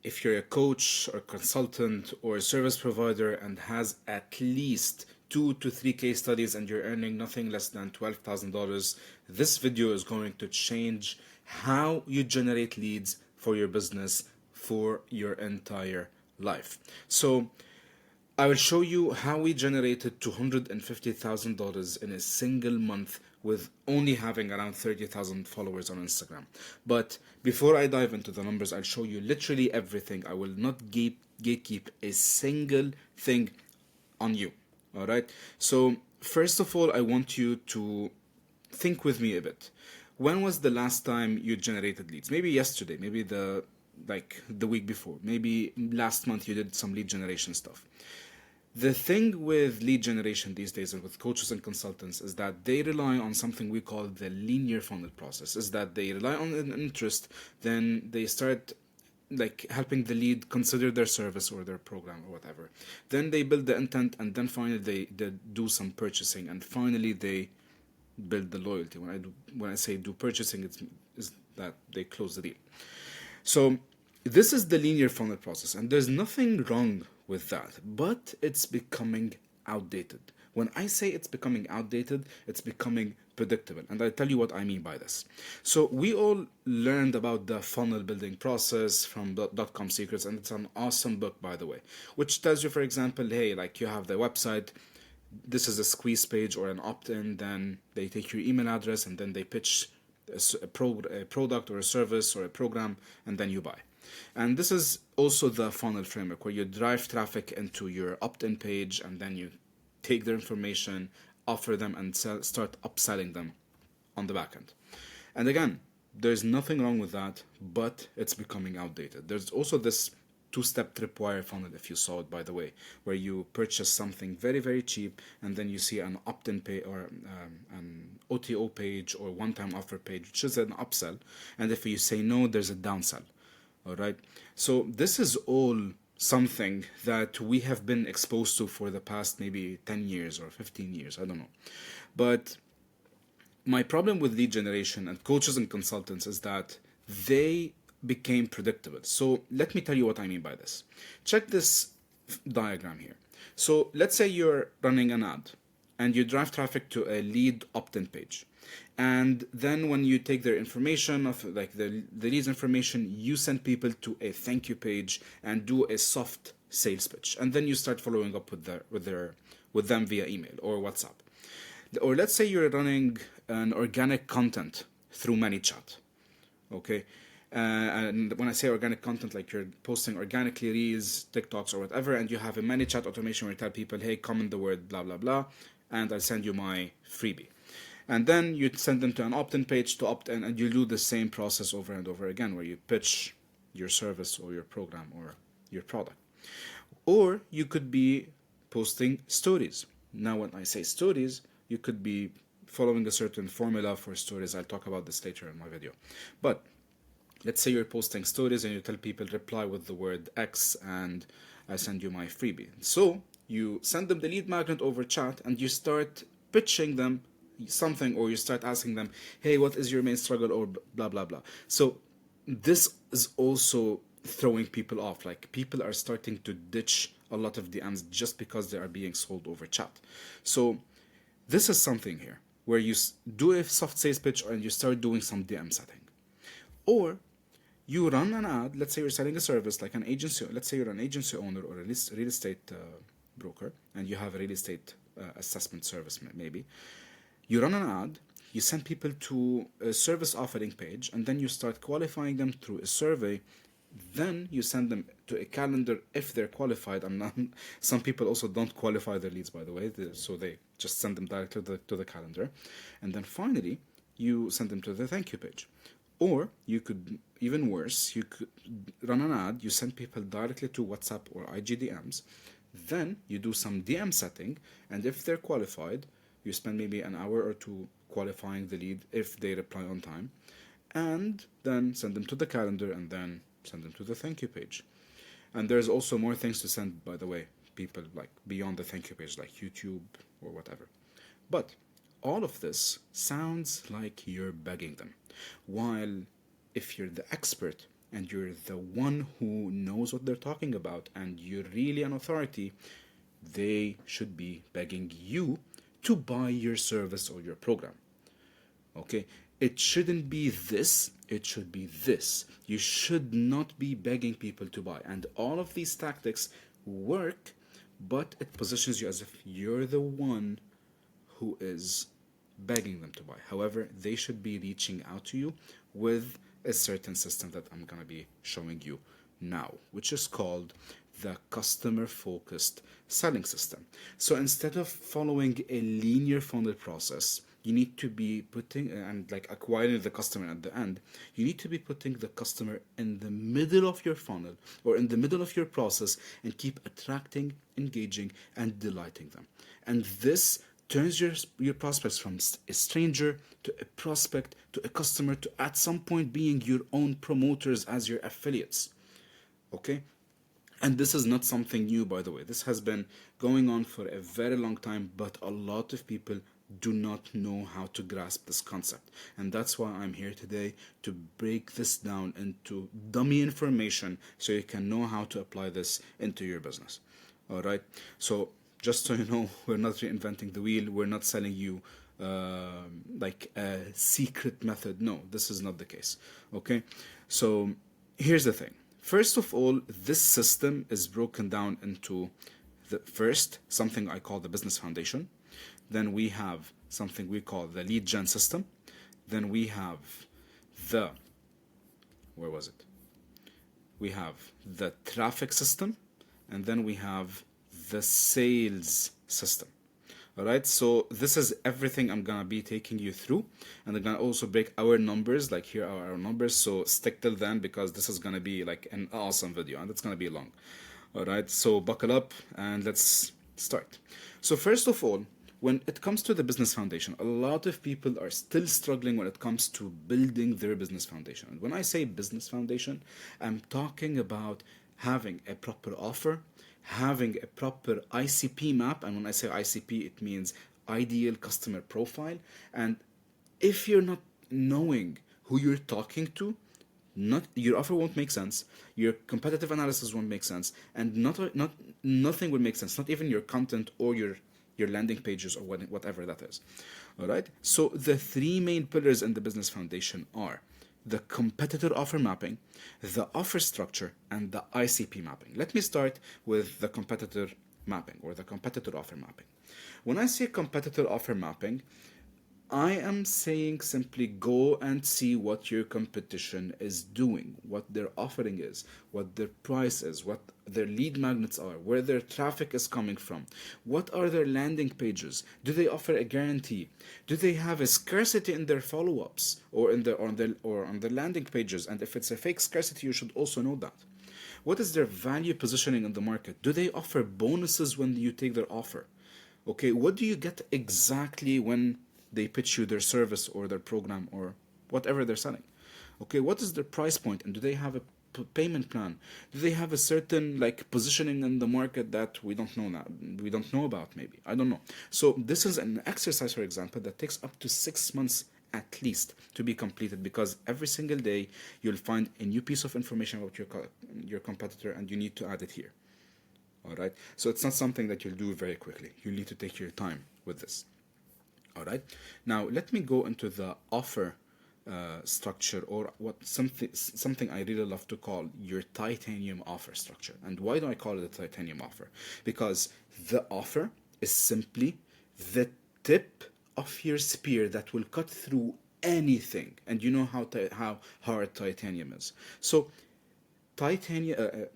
if you're a coach or consultant or a service provider and has at least 2 to 3 case studies and you're earning nothing less than $12,000, this video is going to change how you generate leads for your business for your entire life. So I will show you how we generated $250,000 in a single month with only having around 30,000 followers on Instagram. But before I dive into the numbers, I'll show you literally everything. I will not gatekeep a single thing on you. All right. So first of all, I want you to think with me a bit. When was the last time you generated leads? Maybe yesterday, maybe the week before, maybe last month you did some lead generation stuff. The thing with lead generation these days and with coaches and consultants is that they rely on something we call the linear funnel process. Is that they rely on an interest, then they start like helping the lead consider their service or their program or whatever. Then they build the intent, and then finally they do some purchasing, and finally they build the loyalty. When I say do purchasing, is that they close the deal. So this is the linear funnel process, and there's nothing wrong with that, but it's becoming outdated. When I say it's becoming outdated, it's becoming predictable, and I'll tell you what I mean by this. So we all learned about the funnel building process from .com Secrets, and it's an awesome book, by the way, which tells you, for example, hey, like you have the website, this is a squeeze page or an opt-in, then they take your email address and then they pitch a product or a service or a program, and then you buy. And this is also the funnel framework where you drive traffic into your opt-in page, and then you take their information, offer them, and start upselling them on the back end. And again, there's nothing wrong with that, but it's becoming outdated. There's also this two-step tripwire funnel, if you saw it, by the way, where you purchase something very, very cheap, and then you see an opt-in page or an OTO page or one-time offer page, which is an upsell. And if you say no, there's a downsell. All right. So this is all something that we have been exposed to for the past maybe 10 years or 15 years. I don't know. But my problem with lead generation and coaches and consultants is that they became predictable. So let me tell you what I mean by this. Check this diagram here. So let's say you're running an ad and you drive traffic to a lead opt-in page. And then when you take their information of like the leads information, you send people to a thank you page and do a soft sales pitch. And then you start following up with them via email or WhatsApp. Or let's say you're running an organic content through ManyChat. Okay. And when I say organic content, like you're posting organically reels, TikToks, or whatever, and you have a ManyChat automation where you tell people, hey, comment the word blah, blah, blah, and I'll send you my freebie. And then you send them to an opt-in page to opt in, and you do the same process over and over again, where you pitch your service or your program or your product. Or you could be posting stories. Now, when I say stories, you could be following a certain formula for stories. I'll talk about this later in my video. But let's say you're posting stories and you tell people reply with the word X and I send you my freebie. So you send them the lead magnet over chat and you start pitching them something, or you start asking them, hey, what is your main struggle, or blah, blah, blah. So this is also throwing people off. Like people are starting to ditch a lot of DMs just because they are being sold over chat. So this is something here where you do a soft sales pitch and you start doing some DM setting. Or you run an ad. Let's say you're selling a service like an agency. Let's say you're an agency owner or a real estate broker, and you have a real estate assessment service maybe. You run an ad, you send people to a service offering page, and then you start qualifying them through a survey. Then you send them to a calendar if they're qualified. Some people also don't qualify their leads, by the way, so they just send them directly to the calendar. And then finally, you send them to the thank you page. Or you could, even worse, you could run an ad, you send people directly to WhatsApp or IGDMs. Then you do some DM setting, and if they're qualified, you spend maybe an hour or two qualifying the lead if they reply on time, and then send them to the calendar, and then send them to the thank you page. And there's also more things to send, by the way, people like beyond the thank you page, like YouTube or whatever. But all of this sounds like you're begging them. While if you're the expert and you're the one who knows what they're talking about, and you're really an authority, they should be begging you to buy your service or your program. Okay, it shouldn't be this, it should be this. You should not be begging people to buy. And all of these tactics work, but it positions you as if you're the one who is begging them to buy. However, they should be reaching out to you with a certain system that I'm going to be showing you now, which is called the customer focused selling system. So instead of following a linear funnel process, you need to be putting and like acquiring the customer at the end, you need to be putting the customer in the middle of your funnel or in the middle of your process and keep attracting, engaging, and delighting them. And this turns your prospects from a stranger to a prospect to a customer to at some point being your own promoters as your affiliates. Okay? And this is not something new, by the way. This has been going on for a very long time, but a lot of people do not know how to grasp this concept. And that's why I'm here today to break this down into dummy information so you can know how to apply this into your business. All right? So just so you know, we're not reinventing the wheel. We're not selling you like a secret method. No, this is not the case. Okay? So here's the thing. First of all, this system is broken down into the first, something I call the business foundation. Then we have something we call the lead gen system. Then we have the, where was it? We have the traffic system. And then we have the sales system. All right, so this is everything I'm gonna be taking you through, and I'm gonna also break our numbers, like here are our numbers, so stick till then because this is gonna be like an awesome video and it's gonna be long. All right, so buckle up and let's start. So first of all, when it comes to the business foundation, a lot of people are still struggling when it comes to building their business foundation. And when I say business foundation, I'm talking about having a proper offer, having a proper ICP map. And when I say ICP, it means ideal customer profile. And if you're not knowing who you're talking to, not your offer won't make sense, your competitive analysis won't make sense, and nothing will make sense, not even your content or your landing pages or whatever that is. All right, so the three main pillars in the business foundation are the competitor offer mapping, the offer structure, and the ICP mapping. Let me start with the competitor mapping or the competitor offer mapping. When I say competitor offer mapping, I am saying simply go and see what your competition is doing, what their offering is, what their price is, what their lead magnets are, where their traffic is coming from, what are their landing pages, do they offer a guarantee, do they have a scarcity in their follow-ups or on their landing pages, and if it's a fake scarcity, you should also know that. What is their value positioning in the market? Do they offer bonuses when you take their offer? Okay, what do you get exactly when they pitch you their service or their program or whatever they're selling? Okay, what is their price point, and do they have a payment plan? Do they have a certain like positioning in the market that we don't know now, we don't know about? Maybe, I don't know. So this is an exercise, for example, that takes up to 6 months at least to be completed, because every single day you'll find a new piece of information about your competitor and you need to add it here. All right, so it's not something that you'll do very quickly. You need to take your time with this. All right, now let me go into the offer structure, or something I really love to call your titanium offer structure. And why do I call it a titanium offer? Because the offer is simply the tip of your spear that will cut through anything, and you know how hard titanium is. So titanium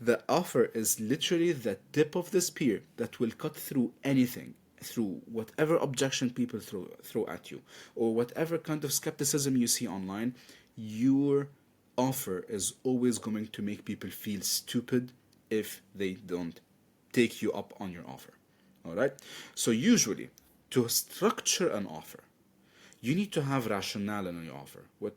the offer is literally the tip of the spear that will cut through anything, through whatever objection people throw at you, or whatever kind of skepticism you see online. Your offer is always going to make people feel stupid if they don't take you up on your offer. All right, so usually to structure an offer, you need to have rationale in your offer. What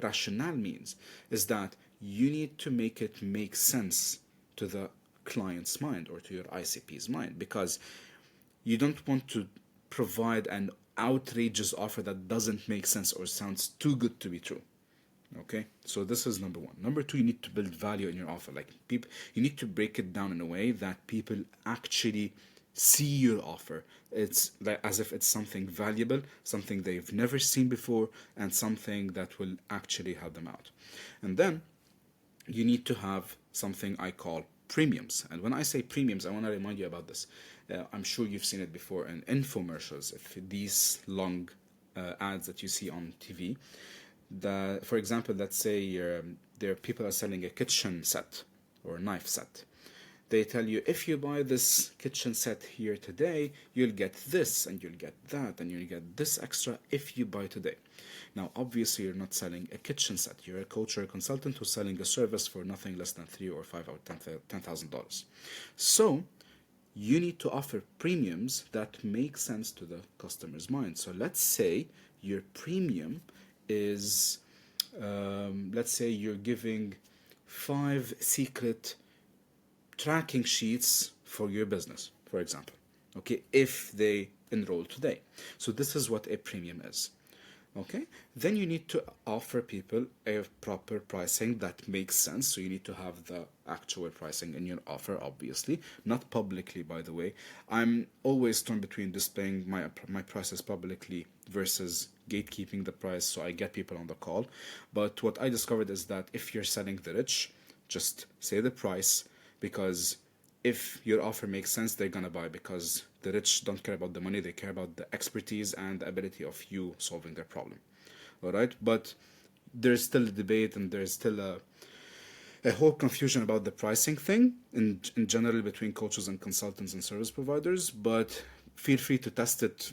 rationale means is that you need to make it make sense to the client's mind or to your ICP's mind, because you don't want to provide an outrageous offer that doesn't make sense or sounds too good to be true. Okay, so this is number one. Number two, you need to build value in your offer. Like people, you need to break it down in a way that people actually see your offer. It's like as if it's something valuable, something they've never seen before, and something that will actually help them out. And then you need to have something I call premiums. And when I say premiums, I want to remind you about this. I'm sure you've seen it before in infomercials. If these long ads that you see on TV, for example, let's say there people are selling a kitchen set or a knife set. They tell you if you buy this kitchen set here today, you'll get this and you'll get that and you'll get this extra if you buy today. Now, obviously, you're not selling a kitchen set. You're a coach or a consultant who's selling a service for nothing less than $3,000 or $10,000. So you need to offer premiums that make sense to the customer's mind. So let's say your premium is, let's say you're giving 5 secret tracking sheets for your business, for example, okay, if they enroll today. So this is what a premium is. Okay, then you need to offer people a proper pricing that makes sense. So you need to have the actual pricing in your offer, obviously, not publicly, by the way. I'm always torn between displaying my prices publicly versus gatekeeping the price so I get people on the call. But what I discovered is that if you're selling the rich, just say the price, because if your offer makes sense, they're gonna buy, because the rich don't care about the money, they care about the expertise and the ability of you solving their problem. All right, but there's still a debate and there's still a whole confusion about the pricing thing in general between coaches and consultants and service providers. But feel free to test it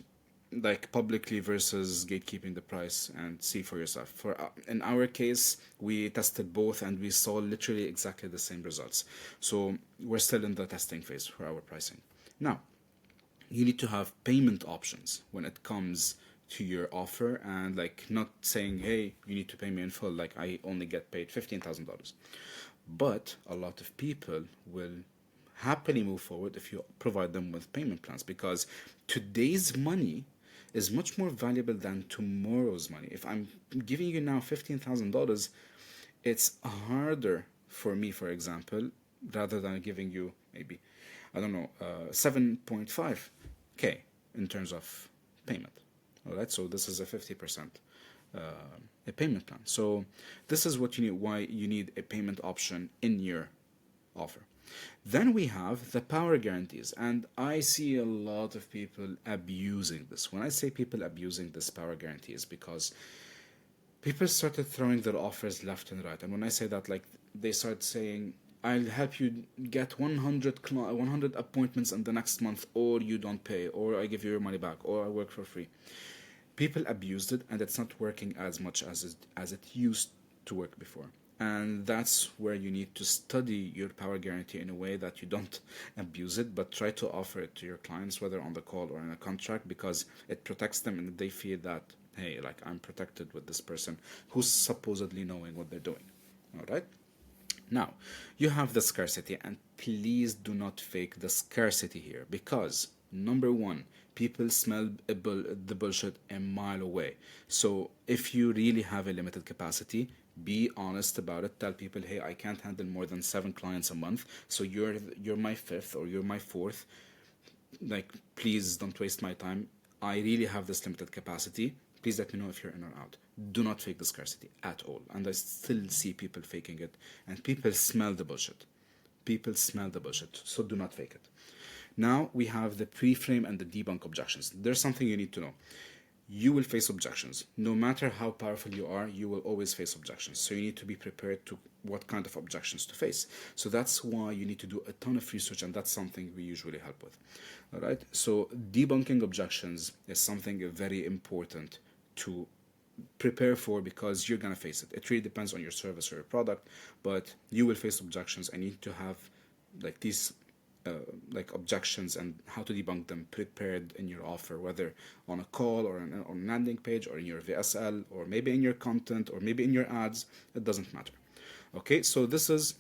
like publicly versus gatekeeping the price and see for yourself. For in our case, we tested both and we saw literally exactly the same results. So we're still in the testing phase for our pricing. Now, you need to have payment options when it comes to your offer, and like not saying, hey, you need to pay me in full, like I only get paid $15,000. But a lot of people will happily move forward if you provide them with payment plans, because today's money is much more valuable than tomorrow's money. If I'm giving you now $15,000, it's harder for me, for example, rather than giving you maybe, I don't know, 7.5K in terms of payment. All right, so this is a 50% a payment plan. So this is what you need, why you need a payment option in your offer. Then we have the power guarantees, and I see a lot of people abusing this. When I say people abusing this power guarantees, because people started throwing their offers left and right. And when I say that, like they start saying, I'll help you get 100 appointments in the next month, or you don't pay, or I give you your money back, or I work for free. People abused it, and it's not working as much as it used to work before. And that's where you need to study your power guarantee in a way that you don't abuse it, but try to offer it to your clients, whether on the call or in a contract, because it protects them and they feel that, hey, like I'm protected with this person who's supposedly knowing what they're doing. All right. Now, you have the scarcity, and please do not fake the scarcity here, because number one, people smell the bullshit a mile away. So if you really have a limited capacity, be honest about it. Tell people, hey, I can't handle more than 7 clients a month, so you're my 5th or you're my 4th. Like, please don't waste my time. I really have this limited capacity. Please let me know if you're in or out. Do not fake the scarcity at all. And I still see people faking it, and people smell the bullshit. People smell the bullshit, so do not fake it. Now we have the pre-frame and the debunk objections. There's something you need to know. You will face objections. No matter how powerful you are, you will always face objections. So you need to be prepared to what kind of objections to face. So that's why you need to do a ton of research, and that's something we usually help with. All right. So debunking objections is something very important to prepare for, because you're going to face it. It really depends on your service or your product, but you will face objections, and you need to have like these like objections and how to debunk them prepared in your offer, whether on a call or on a landing page or in your VSL or maybe in your content or maybe in your ads. It doesn't matter. Okay, so this is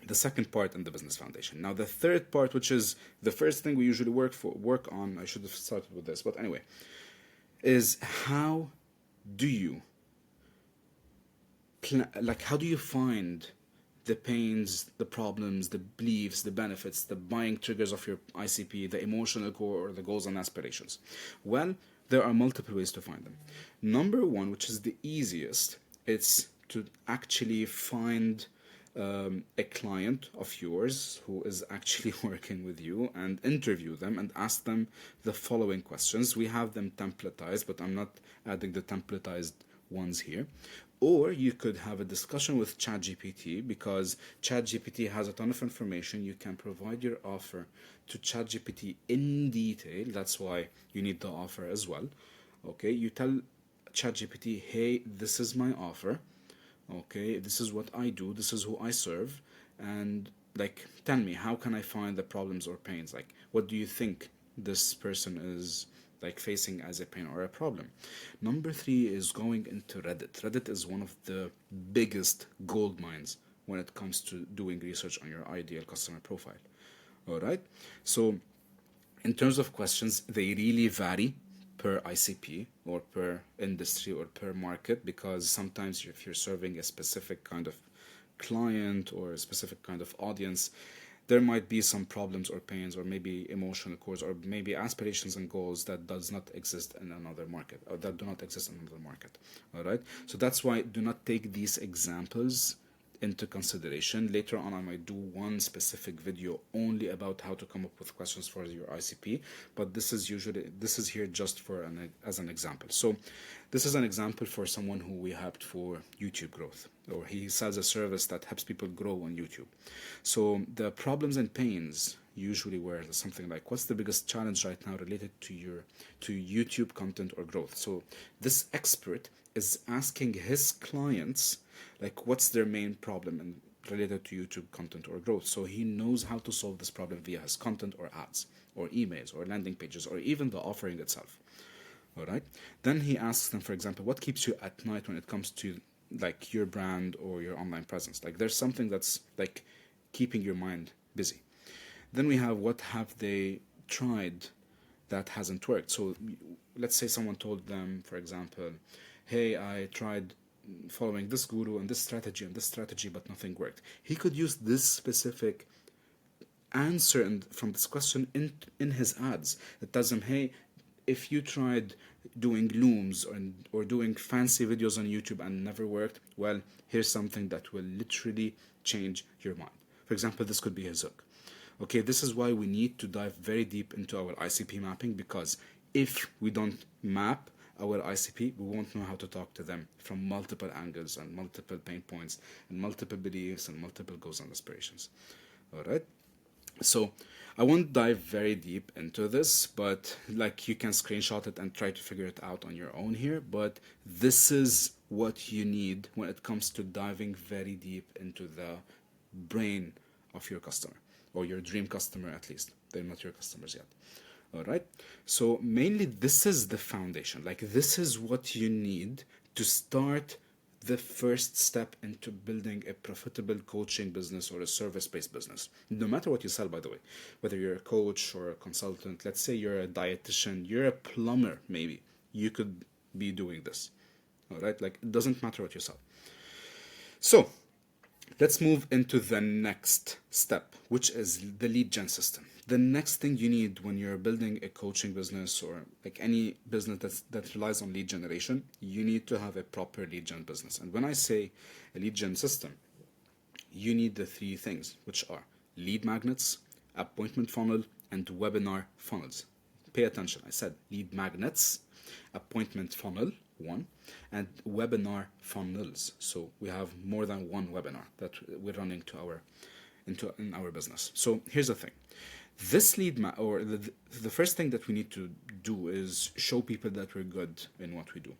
the second part in the business foundation. Now the third part, which is the first thing we usually work on, I should have started with this, but anyway, is how do you like how do you find the pains, the problems, the beliefs, the benefits, the buying triggers of your ICP, the emotional core, or the goals and aspirations? Well, there are multiple ways to find them. Number one, which is the easiest, it's to actually find a client of yours who is actually working with you and interview them and ask them the following questions. We have them templatized, but I'm not adding the templatized ones here. Or you could have a discussion with ChatGPT, because ChatGPT has a ton of information. You can provide your offer to ChatGPT in detail. That's why you need the offer as well. Okay, you tell ChatGPT, hey, this is my offer. Okay, this is what I do, this is who I serve, and like tell me, how can I find the problems or pains? Like, what do you think this person is like facing as a pain or a problem? Number three is going into Reddit. Reddit is one of the biggest gold mines when it comes to doing research on your ideal customer profile. All right, so in terms of questions, they really vary per ICP or per industry or per market, because sometimes if you're serving a specific kind of client or a specific kind of audience, there might be some problems or pains or maybe emotional cores or maybe aspirations and goals that does not exist in another market, or that do not exist in another market. All right, so that's why do not take these examples into consideration. Later on, I might do one specific video only about how to come up with questions for your ICP, but this is here just for as an example. So this is an example for someone who we helped for YouTube growth, or he sells a service that helps people grow on YouTube. So the problems and pains usually were something like, what's the biggest challenge right now related to YouTube content or growth? So this expert is asking his clients, like, what's their main problem and related to YouTube content or growth. So he knows how to solve this problem via his content or ads or emails or landing pages or even the offering itself. All right. Then he asks them, for example, what keeps you at night when it comes to like your brand or your online presence? Like, there's something that's like keeping your mind busy. Then we have, what have they tried that hasn't worked? So let's say someone told them, for example, hey, I tried following this guru and this strategy, but nothing worked. He could use this specific answer from this question in his ads. It tells him, hey, if you tried doing looms or doing fancy videos on YouTube and never worked, well, here's something that will literally change your mind. For example, this could be his hook. Okay, this is why we need to dive very deep into our ICP mapping, because if we don't map our ICP, we won't know how to talk to them from multiple angles and multiple pain points and multiple beliefs and multiple goals and aspirations. All right. So I won't dive very deep into this, but like you can screenshot it and try to figure it out on your own here. But this is what you need when it comes to diving very deep into the brain of your customer, or your dream customer at least. They're not your customers yet. All right. So mainly this is the foundation. Like, this is what you need to start the first step into building a profitable coaching business or a service-based business. No matter what you sell, by the way, whether you're a coach or a consultant, let's say you're a dietitian, you're a plumber, maybe you could be doing this. All right. Like, it doesn't matter what you sell. So let's move into the next step, which is the lead gen system. The next thing you need when you're building a coaching business or like any business that relies on lead generation, you need to have a proper lead gen business. And when I say a lead gen system, you need the three things, which are lead magnets, appointment funnel, and webinar funnels. Pay attention. I said lead magnets, appointment funnel, one, and webinar funnels. So we have more than one webinar that we're running in our business. So here's the thing. This or the first thing that we need to do is show people that we're good in what we do.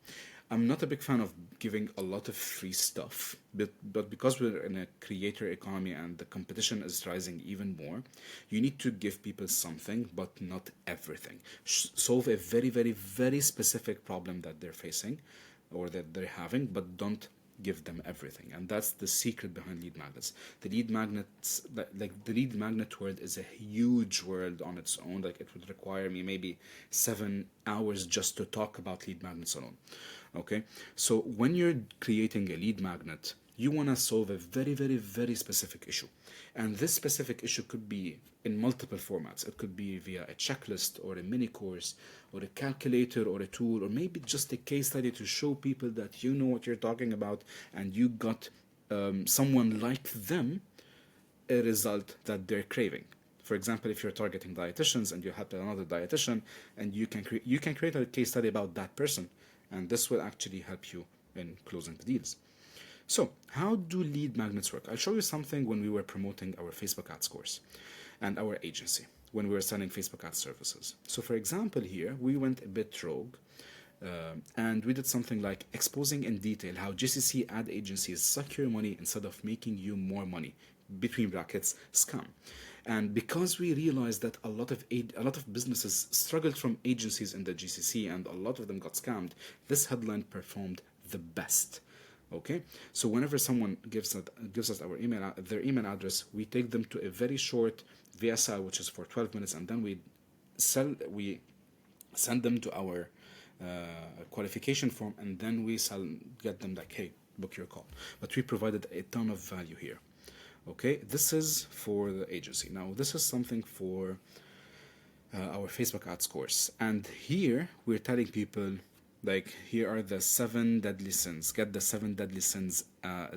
I'm not a big fan of giving a lot of free stuff, but because we're in a creator economy and the competition is rising even more, you need to give people something, but not everything. Solve a very, very, very specific problem that they're facing or that they're having, but don't give them everything. And that's the secret behind lead magnets. The lead magnets, like the lead magnet world is a huge world on its own. Like it would require me maybe 7 hours just to talk about lead magnets alone. Okay, so when you're creating a lead magnet, you want to solve a very, very, very specific issue. And this specific issue could be in multiple formats. It could be via a checklist or a mini course or a calculator or a tool or maybe just a case study to show people that you know what you're talking about and you got someone like them a result that they're craving. For example, if you're targeting dietitians and you help another dietitian, and you can create a case study about that person, and this will actually help you in closing the deals. So, how do lead magnets work? I'll show you something when we were promoting our Facebook ads course and our agency when we were selling Facebook ads services. So, for example, here we went a bit rogue. And we did something like exposing in detail how GCC ad agencies suck your money instead of making you more money, between brackets, scam. And because we realized that a lot of businesses struggled from agencies in the GCC and a lot of them got scammed, this headline performed the best. Okay, so whenever someone gives us our their email address, we take them to a very short VSL, which is for 12 minutes, and then we send them to our qualification form, and then we get them like, hey, book your call. But we provided a ton of value here. Okay, this is for the agency. Now, this is something for our Facebook ads course, and here we're telling people, like, here are the 7 deadly sins. Get the 7 deadly sins. Get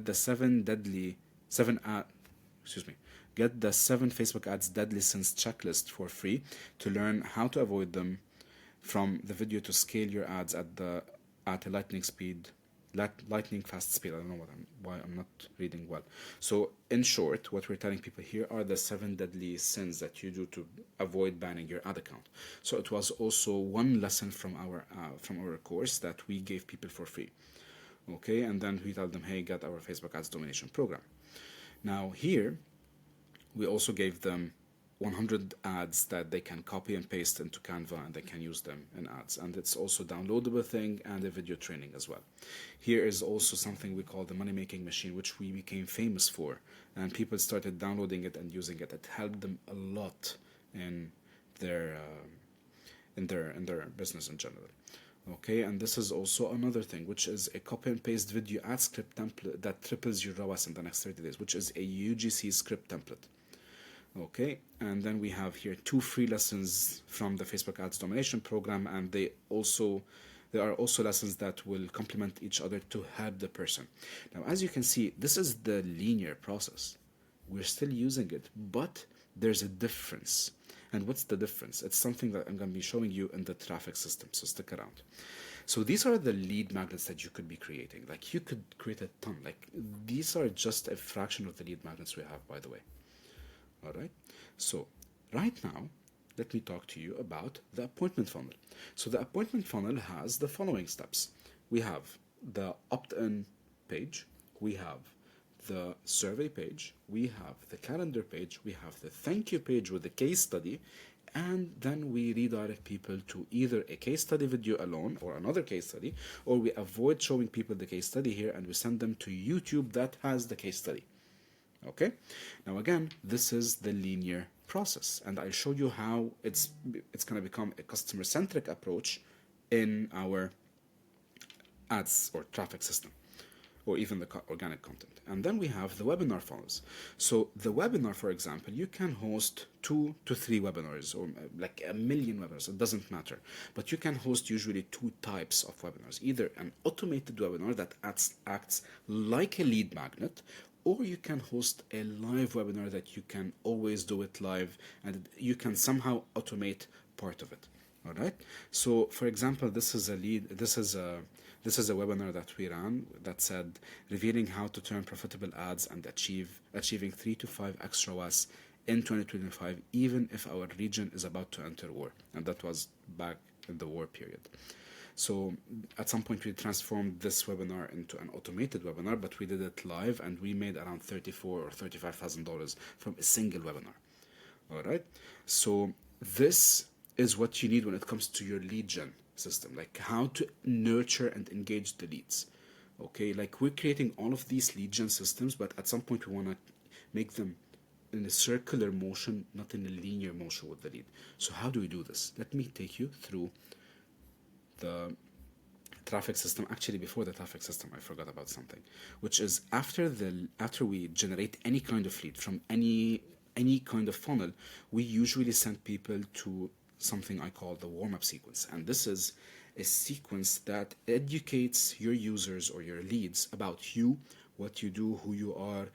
the 7 deadly 7. Get the 7 Facebook ads deadly sins checklist for free to learn how to avoid them. From the video to scale your ads at a lightning fast speed. I don't know why I'm not reading well. So in short, what we're telling people here are the 7 deadly sins that you do to avoid banning your ad account. So it was also one lesson from our course that we gave people for free. Okay, and then we tell them, hey, get our Facebook ads domination program. Now here, we also gave them 100 ads that they can copy and paste into Canva and they can use them in ads. And it's also a downloadable thing and a video training as well. Here is also something we call the money making machine, which we became famous for, and people started downloading it and using it. It helped them a lot in their business in general. Okay, and this is also another thing, which is a copy and paste video ad script template that triples your ROAS in the next 30 days, which is a UGC script template. Okay, and then we have here 2 free lessons from the Facebook Ads Domination program, and there are also lessons that will complement each other to help the person. Now, as you can see, this is the linear process. We're still using it, but there's a difference. And what's the difference? It's something that I'm going to be showing you in the traffic system, so stick around. So these are the lead magnets that you could be creating. Like, you could create a ton. Like, these are just a fraction of the lead magnets we have, by the way. All right, so right now, let me talk to you about the appointment funnel. So the appointment funnel has the following steps. We have the opt-in page, we have the survey page, we have the calendar page, we have the thank you page with the case study, and then we redirect people to either a case study video alone or another case study, or we avoid showing people the case study here and we send them to YouTube that has the case study. Okay, now again, this is the linear process, and I'll show you how it's going to become a customer-centric approach in our ads or traffic system, or even the organic content. And then we have the webinar funnels. So the webinar, for example, you can host 2 to 3 webinars, or like a million webinars, it doesn't matter. But you can host usually 2 types of webinars, either an automated webinar that acts like a lead magnet, or you can host a live webinar that you can always do it live and you can somehow automate part of it. All right. So, for example, this is a webinar that we ran that said revealing how to turn profitable ads and achieving 3 to 5x ROAS in 2025, even if our region is about to enter war. And that was back in the war period. So at some point we transformed this webinar into an automated webinar, but we did it live and we made around $34,000 or $35,000 from a single webinar. All right. So this is what you need when it comes to your lead gen system, like how to nurture and engage the leads. Okay, like we're creating all of these lead gen systems, but at some point we want to make them in a circular motion, not in a linear motion with the lead. So how do we do this? Let me take you through the traffic system. Actually, before the traffic system, I forgot about something, which is after we generate any kind of lead from any kind of funnel, we usually send people to something I call the warm-up sequence. And this is a sequence that educates your users or your leads about you, what you do, who you are,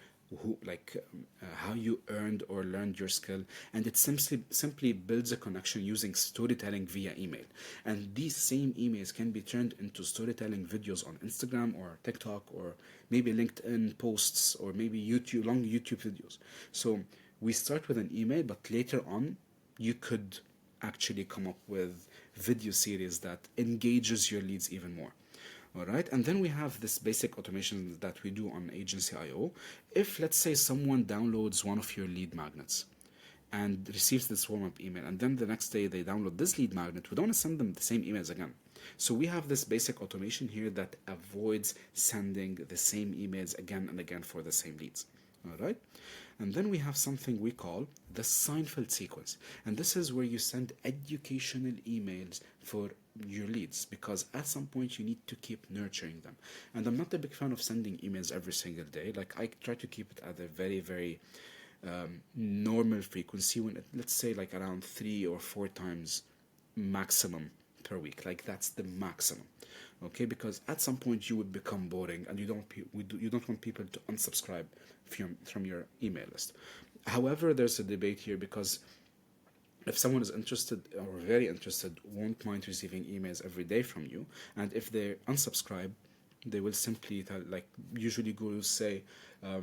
how you earned or learned your skill, and it simply builds a connection using storytelling via email. And these same emails can be turned into storytelling videos on Instagram or TikTok or maybe LinkedIn posts or maybe YouTube, long YouTube videos. So we start with an email, but later on you could actually come up with video series that engages your leads even more. All right, and then we have this basic automation that we do on Agency.io. If, let's say, someone downloads one of your lead magnets and receives this warm-up email, and then the next day they download this lead magnet, we don't want to send them the same emails again. So we have this basic automation here that avoids sending the same emails again and again for the same leads. All right, and then we have something we call the Seinfeld sequence, and this is where you send educational emails for your leads, because at some point you need to keep nurturing them. And I'm not a big fan of sending emails every single day. Like, I try to keep it at a very, very normal frequency, when let's say like around 3 or 4 times maximum per week. Like, that's the maximum. Okay, because at some point you would become boring, and you don't want people to unsubscribe from your email list. However, there's a debate here, because if someone is interested or very interested, won't mind receiving emails every day from you, and if they unsubscribe, they will simply usually gurus say,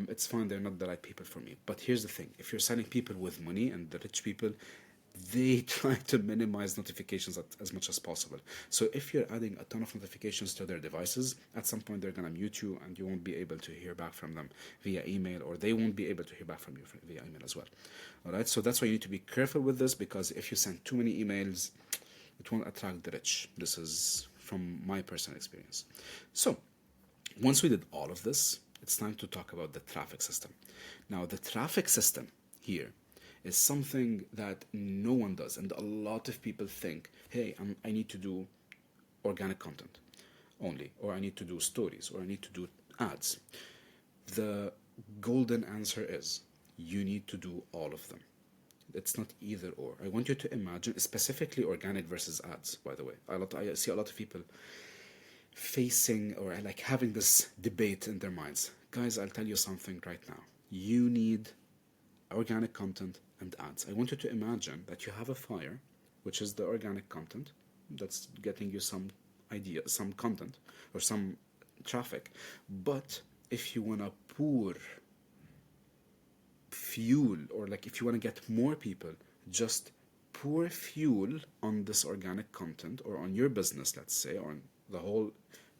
it's fine, they're not the right people for me. But here's the thing: if you're selling people with money, and the rich people, they try to minimize notifications as much as possible. So if you're adding a ton of notifications to their devices, at some point they're going to mute you, and you won't be able to hear back from them via email, or they won't be able to hear back from you via email as well. All right, so that's why you need to be careful with this, because if you send too many emails, it won't attract the rich. This is from my personal experience. So once we did all of this, it's time to talk about the traffic system. Now, the traffic system here is something that no one does, and a lot of people think, hey, I need to do organic content only, or I need to do stories, or I need to do ads. The golden answer is you need to do all of them. It's not either or. I want you to imagine, specifically organic versus ads, by the way. I see a lot of people facing or like having this debate in their minds. Guys, I'll tell you something right now. You need organic content and ads. I want you to imagine that you have a fire, which is the organic content that's getting you some idea, some content, or some traffic. But if you want to pour fuel, or like if you want to get more people, just pour fuel on this organic content, or on your business, let's say, or on the whole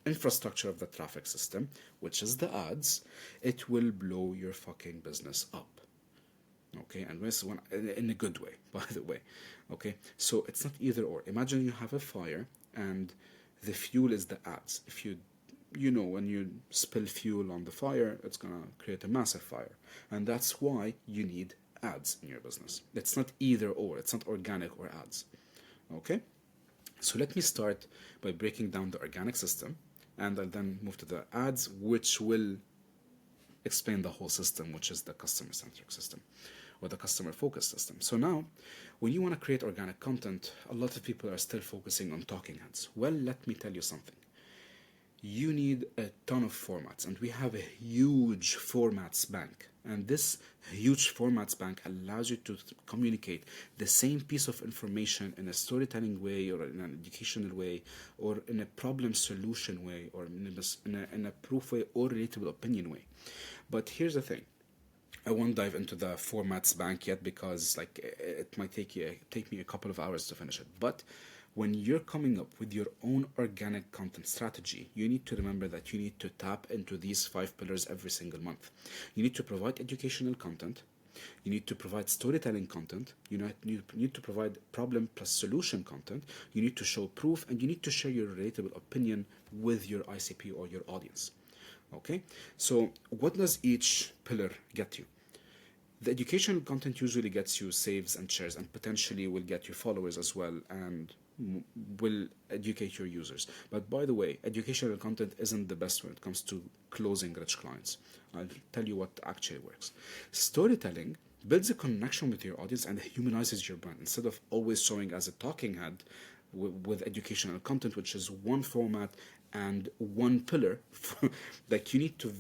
infrastructure of the traffic system, which is the ads. It will blow your fucking business up. Okay, and this one in a good way, by the way. Okay, so it's not either or. Imagine you have a fire, and the fuel is the ads. If when you spill fuel on the fire, it's gonna create a massive fire, and that's why you need ads in your business. It's not either or. It's not organic or ads. Okay, so let me start by breaking down the organic system, and I'll then move to the ads, which will explain the whole system, which is the customer-centric system, or the customer-focused system. So now, when you want to create organic content, a lot of people are still focusing on talking heads. Well, let me tell you something. You need a ton of formats, and we have a huge formats bank. And this huge formats bank allows you to communicate the same piece of information in a storytelling way, or in an educational way, or in a problem solution way, or in a proof way, or relatable opinion way. But here's the thing. I won't dive into the formats bank yet, because it might take me a couple of hours to finish it. But when you're coming up with your own organic content strategy, you need to remember that you need to tap into these 5 pillars every single month. You need to provide educational content. You need to provide storytelling content. You need to provide problem plus solution content. You need to show proof, and you need to share your relatable opinion with your ICP or your audience. Okay, so what does each pillar get you? The educational content usually gets you saves and shares and potentially will get you followers as well and will educate your users. But by the way, educational content isn't the best when it comes to closing rich clients. I'll tell you what actually works. Storytelling builds a connection with your audience and humanizes your brand instead of always showing as a talking head with educational content, which is one format and one pillar. Like you need to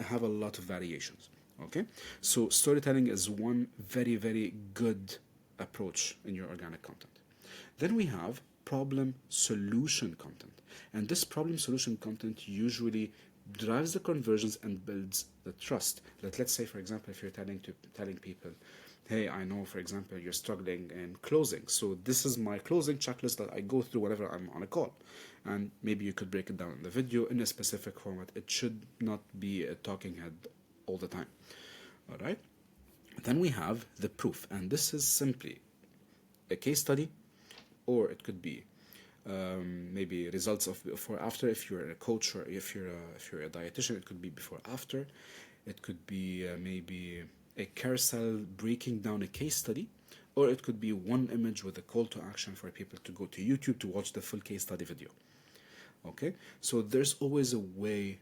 have a lot of variations. Okay, so storytelling is one very, very good approach in your organic content. Then we have problem solution content, and this problem solution content usually drives the conversions and builds the trust. Let's say, for example, if you're telling people, hey, I know, for example, you're struggling in closing, so this is my closing checklist that I go through whenever I'm on a call. And maybe you could break it down in the video in a specific format. It should not be a talking head all the time. All right. Then we have the proof, and this is simply a case study, or it could be maybe results of before after. If you're a coach or if you're a dietitian, it could be before after. It could be maybe a carousel breaking down a case study, or it could be one image with a call to action for people to go to YouTube to watch the full case study video. Okay, so there's always a way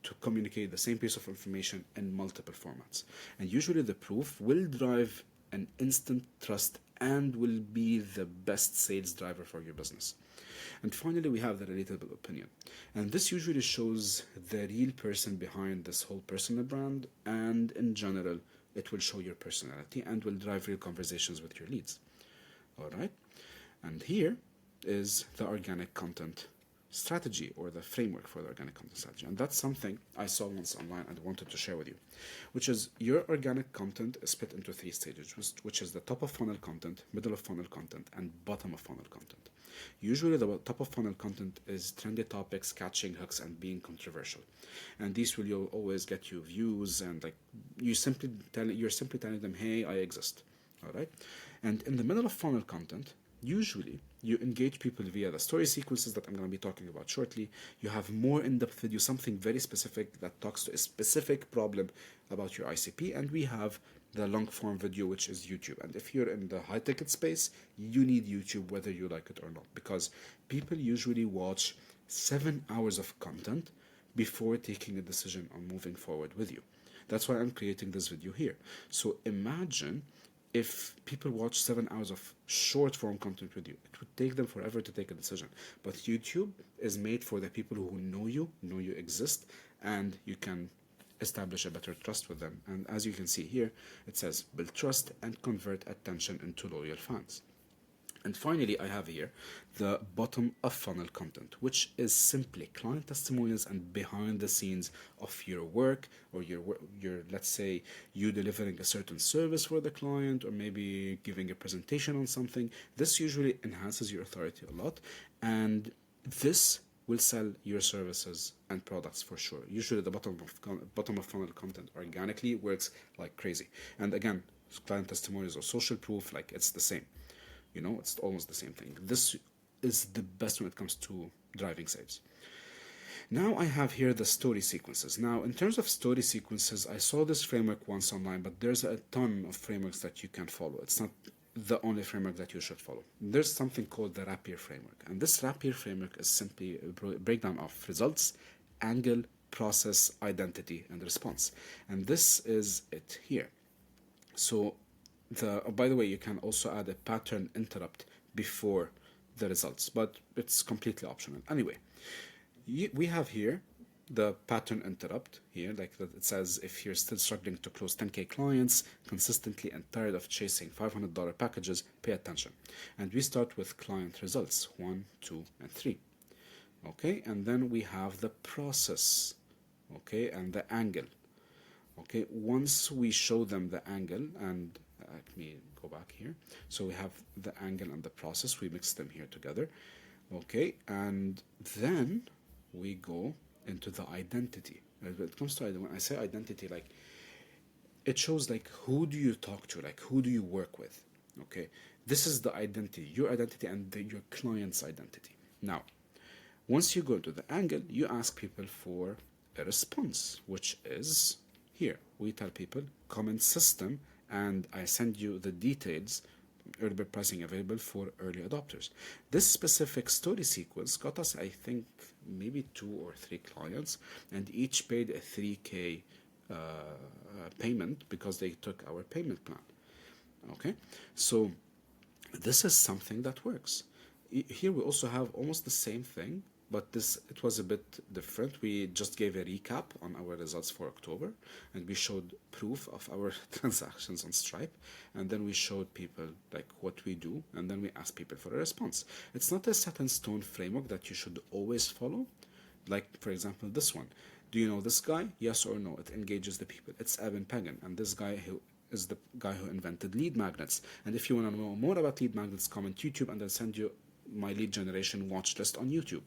to communicate the same piece of information in multiple formats. And usually the proof will drive an instant trust and will be the best sales driver for your business. And finally, we have the relatable opinion. And this usually shows the real person behind this whole personal brand, and in general, it will show your personality and will drive real conversations with your leads. All right? And here is the organic content strategy or the framework for the organic content strategy. And that's something I saw once online and wanted to share with you, which is your organic content is split into 3 stages, which is the top of funnel content, middle of funnel content, and bottom of funnel content. Usually the top of funnel content is trendy topics, catching hooks, and being controversial. And these will always get you views and like you're simply telling them, hey, I exist. All right. And in the middle of funnel content, usually you engage people via the story sequences that I'm going to be talking about shortly. You have more in-depth video, something very specific that talks to a specific problem about your ICP, and we have the long form video, which is YouTube. And if you're in the high ticket space, you need YouTube whether you like it or not, because people usually watch 7 hours of content before taking a decision on moving forward with you. That's why I'm creating this video here. So imagine if people watch 7 hours of short form content with you, it would take them forever to take a decision. But YouTube is made for the people who know you exist, and you can establish a better trust with them. And as you can see here, it says build trust and convert attention into loyal fans. And finally, I have here the bottom of funnel content, which is simply client testimonials and behind the scenes of your work, or your let's say you delivering a certain service for the client, or maybe giving a presentation on something. This usually enhances your authority a lot, and this will sell your services and products for sure. Usually the bottom of funnel content organically works like crazy. And again, client testimonials or social proof, like it's the same. It's almost the same thing. This is the best when it comes to driving sales. Now I have here the story sequences. Now, in terms of story sequences, I saw this framework once online, but there's a ton of frameworks that you can follow. It's not the only framework that you should follow. There's something called the Rapier framework. And this Rapier framework is simply a breakdown of results, angle, process, identity, and response. And this is it here. So by the way, you can also add a pattern interrupt before the results, but it's completely optional. Anyway, we have here the pattern interrupt here, like that. It says if you're still struggling to close 10K clients consistently and tired of chasing $500 packages, pay attention. And we start with client results 1, 2, and 3. Okay, and then we have the process, okay, and the angle. Okay, once we show them the angle, and let me go back here. So we have the angle and the process. We mix them here together. Okay, and then we go into the identity. When it comes to when I say identity, like it shows like who do you talk to, like who do you work with. Okay, this is the identity, your identity, and your client's identity. Now, once you go to the angle, you ask people for a response, which is here. We tell people comment system, and I send you the details. Early bird pricing available for early adopters. This specific story sequence got us, I think, maybe 2 or 3 clients, and each paid a 3K payment because they took our payment plan. Okay, so this is something that works. Here we also have almost the same thing, but it was a bit different. We just gave a recap on our results for October, and we showed proof of our transactions on Stripe, and then we showed people like what we do, and then we asked people for a response. It's not a set in stone framework that you should always follow. Like, for example, this one. Do you know this guy? Yes or no? It engages the people. It's Evan Pagan, and this guy who is the guy who invented lead magnets. And if you want to know more about lead magnets, comment YouTube, and I'll send you my lead generation watch list on YouTube.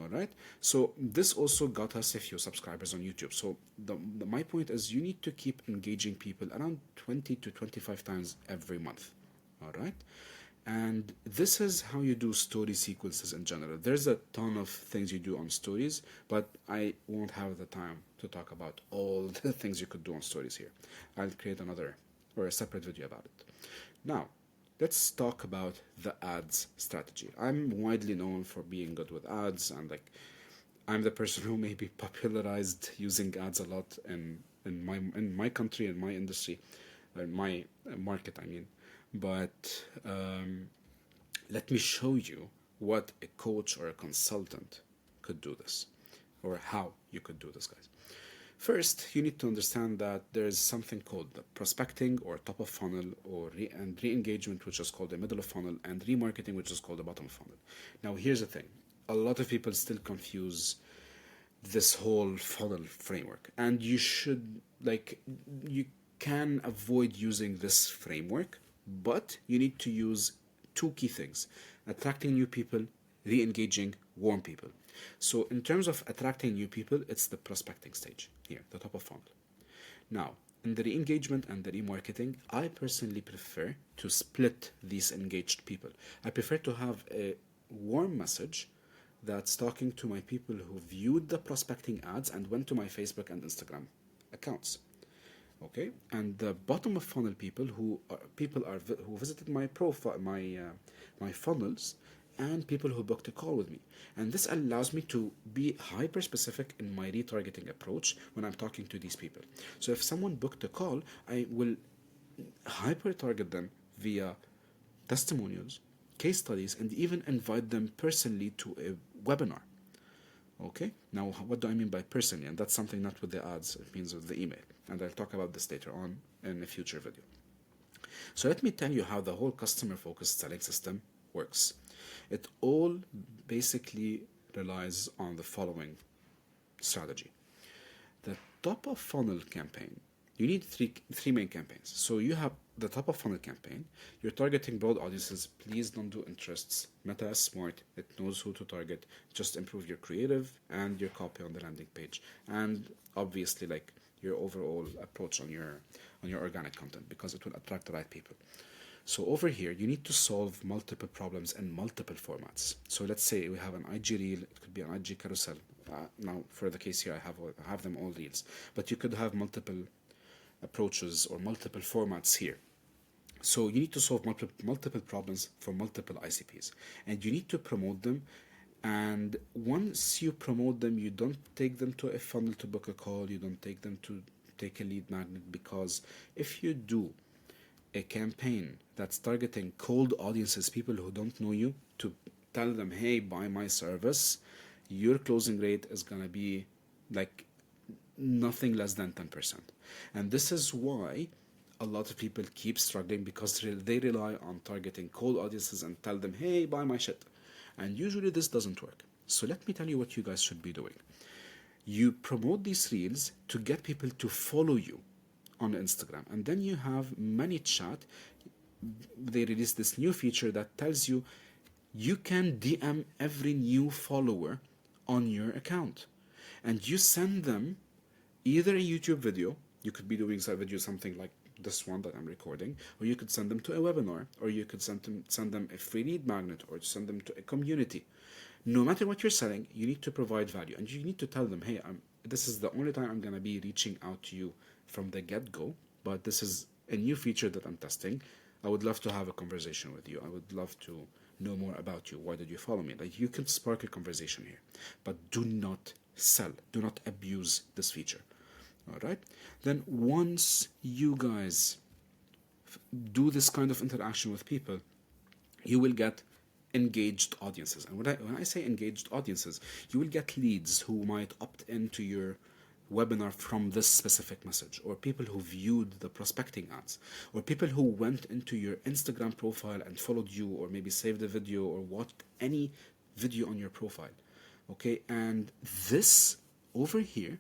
All right. So this also got us a few subscribers on YouTube. So my point is you need to keep engaging people around 20 to 25 times every month. All right. And this is how you do story sequences in general. There's a ton of things you do on stories, but I won't have the time to talk about all the things you could do on stories here. I'll create another or a separate video about it. Now, let's talk about the ads strategy. I'm widely known for being good with ads, and like I'm the person who maybe popularized using ads a lot in my country, in my industry, in my market, I mean. But let me show you what a coach or a consultant could do this, or how you could do this, guys. First, you need to understand that there's something called the prospecting or top of funnel, or re-engagement, which is called the middle of funnel, and remarketing, which is called the bottom of funnel. Now, here's the thing. A lot of people still confuse this whole funnel framework, and you can avoid using this framework, but you need to use 2 key things: attracting new people, re-engaging warm people. So in terms of attracting new people, it's the prospecting stage here, the top of funnel. Now, in the re-engagement and the remarketing, I personally prefer to split these engaged people. I prefer to have a warm message that's talking to my people who viewed the prospecting ads and went to my Facebook and Instagram accounts. Okay, and the bottom of funnel people who visited my profile, my funnels, and people who booked a call with me. And this allows me to be hyper specific in my retargeting approach when I'm talking to these people. So if someone booked a call, I will hyper target them via testimonials, case studies, and even invite them personally to a webinar. Okay, now what do I mean by personally? And that's something not with the ads, it means with the email. And I'll talk about this later on in a future video. So let me tell you how the whole customer-focused selling system works. It all basically relies on the following strategy. The top of funnel campaign, you need three main campaigns. So you have the top of funnel campaign. You're targeting broad audiences. Please don't do interests. Meta is smart. It knows who to target. Just improve your creative and your copy on the landing page, and obviously like your overall approach on your organic content, because it will attract the right people. So over here, you need to solve multiple problems in multiple formats. So let's say we have an IG reel. It could be an IG carousel. Now, for the case here, I have them all reels, but you could have multiple approaches or multiple formats here. So you need to solve multiple problems for multiple ICPs, and you need to promote them. And once you promote them, you don't take them to a funnel to book a call. You don't take them to take a lead magnet, because if you do a campaign that's targeting cold audiences, people who don't know you, to tell them, hey, buy my service, your closing rate is going to be like nothing less than 10%. And this is why a lot of people keep struggling, because they rely on targeting cold audiences and tell them, hey, buy my shit. And usually this doesn't work. So let me tell you what you guys should be doing. You promote these reels to get people to follow you on Instagram. And then you have ManyChat. They release this new feature that tells you you can DM every new follower on your account. And you send them either a YouTube video. You could be doing a video, something like this one that I'm recording, or you could send them to a webinar, or you could send them a free lead magnet, or send them to a community. No matter what you're selling, you need to provide value, and you need to tell them, hey, this is the only time I'm gonna be reaching out to you from the get-go, but this is a new feature that I'm testing. I would love to have a conversation with you. I would love to know more about you. Why did you follow me? Like, you can spark a conversation here, but do not sell. Do not abuse this feature. All right. Then once you guys do this kind of interaction with people, you will get engaged audiences. And when I say engaged audiences, you will get leads who might opt into your webinar from this specific message, or people who viewed the prospecting ads, or people who went into your Instagram profile and followed you, or maybe saved a video or watched any video on your profile. Okay, and this over here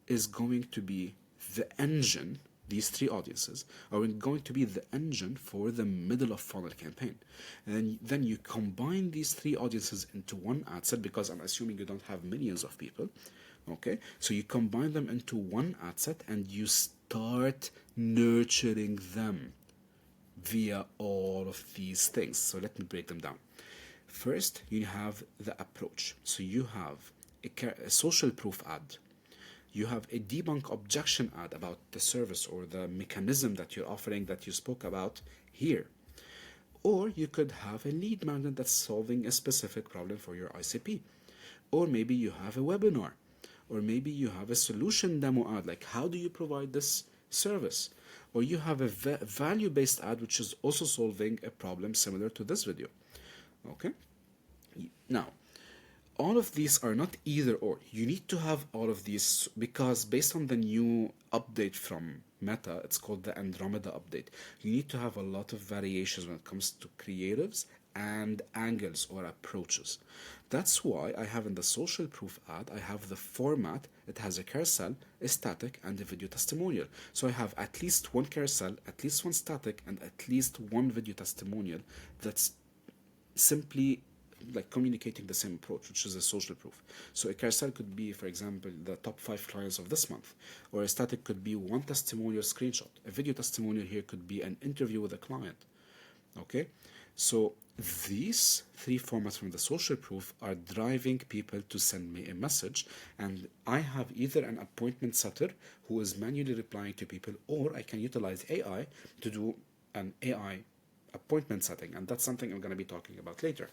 is going to be the engine. These three audiences are going to be the engine for the middle of funnel campaign. And then you combine these three audiences into one ad set, because I'm assuming you don't have millions of people. Okay, so you combine them into one ad set and you start nurturing them via all of these things. So let me break them down. First, you have the approach. So you have a social proof ad. You have a debunk objection ad about the service or the mechanism that you're offering that you spoke about here. Or you could have a lead magnet that's solving a specific problem for your ICP. Or maybe you have a webinar. Or maybe you have a solution demo ad, like how do you provide this service? Or you have a value-based ad which is also solving a problem similar to this video. Okay? Now, all of these are not either or. You need to have all of these, because based on the new update from Meta, it's called the Andromeda update. You need to have a lot of variations when it comes to creatives and angles or approaches. That's why I have in the social proof ad, I have the format. It has a carousel, a static, and a video testimonial. So I have at least one carousel, at least one static, and at least one video testimonial that's simply like communicating the same approach, which is a social proof. So a carousel could be, for example, the top 5 clients of this month, or a static could be one testimonial screenshot. A video testimonial here could be an interview with a client. Okay, so these three formats from the social proof are driving people to send me a message, and I have either an appointment setter who is manually replying to people, or I can utilize AI to do an AI appointment setting, and that's something I'm going to be talking about later.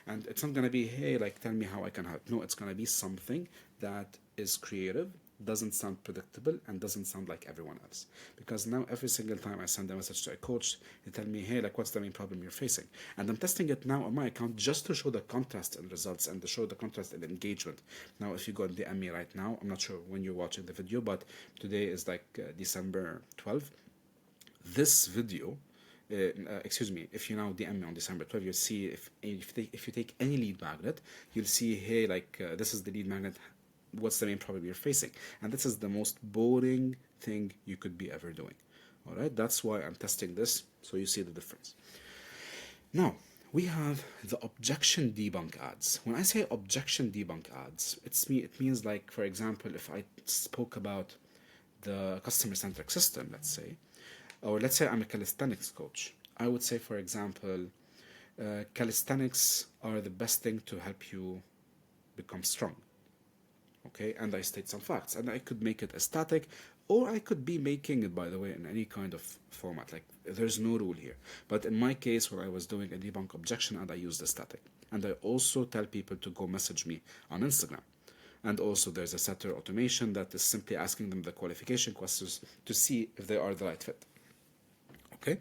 And it's not going to be, hey, like, tell me how I can help. No, it's going to be something that is creative, doesn't sound predictable, and doesn't sound like everyone else. Because now every single time I send a message to a coach, they tell me, hey, like, what's the main problem you're facing? And I'm testing it now on my account just to show the contrast in results and to show the contrast in engagement. Now, if you go and DM me right now, I'm not sure when you're watching the video, but today is like December 12th. This video, excuse me, if you now DM me on December 12th, you'll see if you take any lead magnet, you'll see, hey, like, this is the lead magnet, what's the main problem you're facing? And this is the most boring thing you could be ever doing. All right, that's why I'm testing this, so you see the difference. Now, we have the objection debunk ads. When I say objection debunk ads, it means, like, for example, if I spoke about the customer-centric system, let's say, or let's say I'm a calisthenics coach, I would say, for example, calisthenics are the best thing to help you become strong. Okay, and I state some facts, and I could make it a static, or I could be making it, by the way, in any kind of format. Like, there's no rule here. But in my case, when I was doing a debunk objection, and I used a static, and I also tell people to go message me on Instagram. And also there's a setter automation that is simply asking them the qualification questions to see if they are the right fit. Okay,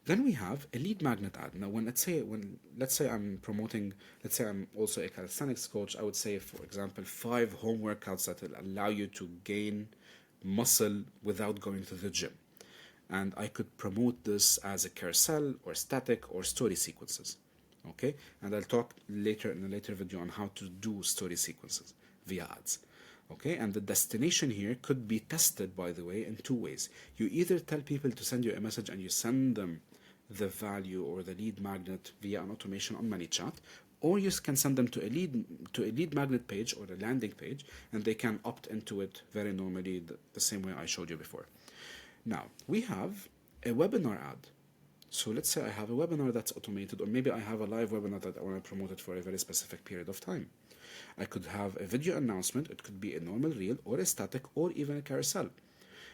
then we have a lead magnet ad. Now, let's say I'm promoting, let's say I'm also a calisthenics coach, I would say, for example, 5 home workouts that will allow you to gain muscle without going to the gym. And I could promote this as a carousel or static or story sequences. Okay, and I'll talk later in a later video on how to do story sequences via ads. Okay, and the destination here could be tested, by the way, in 2 ways. You either tell people to send you a message and you send them the value or the lead magnet via an automation on ManyChat, or you can send them to a lead magnet page or a landing page, and they can opt into it very normally, the same way I showed you before. Now, we have a webinar ad. So let's say I have a webinar that's automated, or maybe I have a live webinar that I want to promote it for a very specific period of time. I could have a video announcement. It could be a normal reel or a static or even a carousel.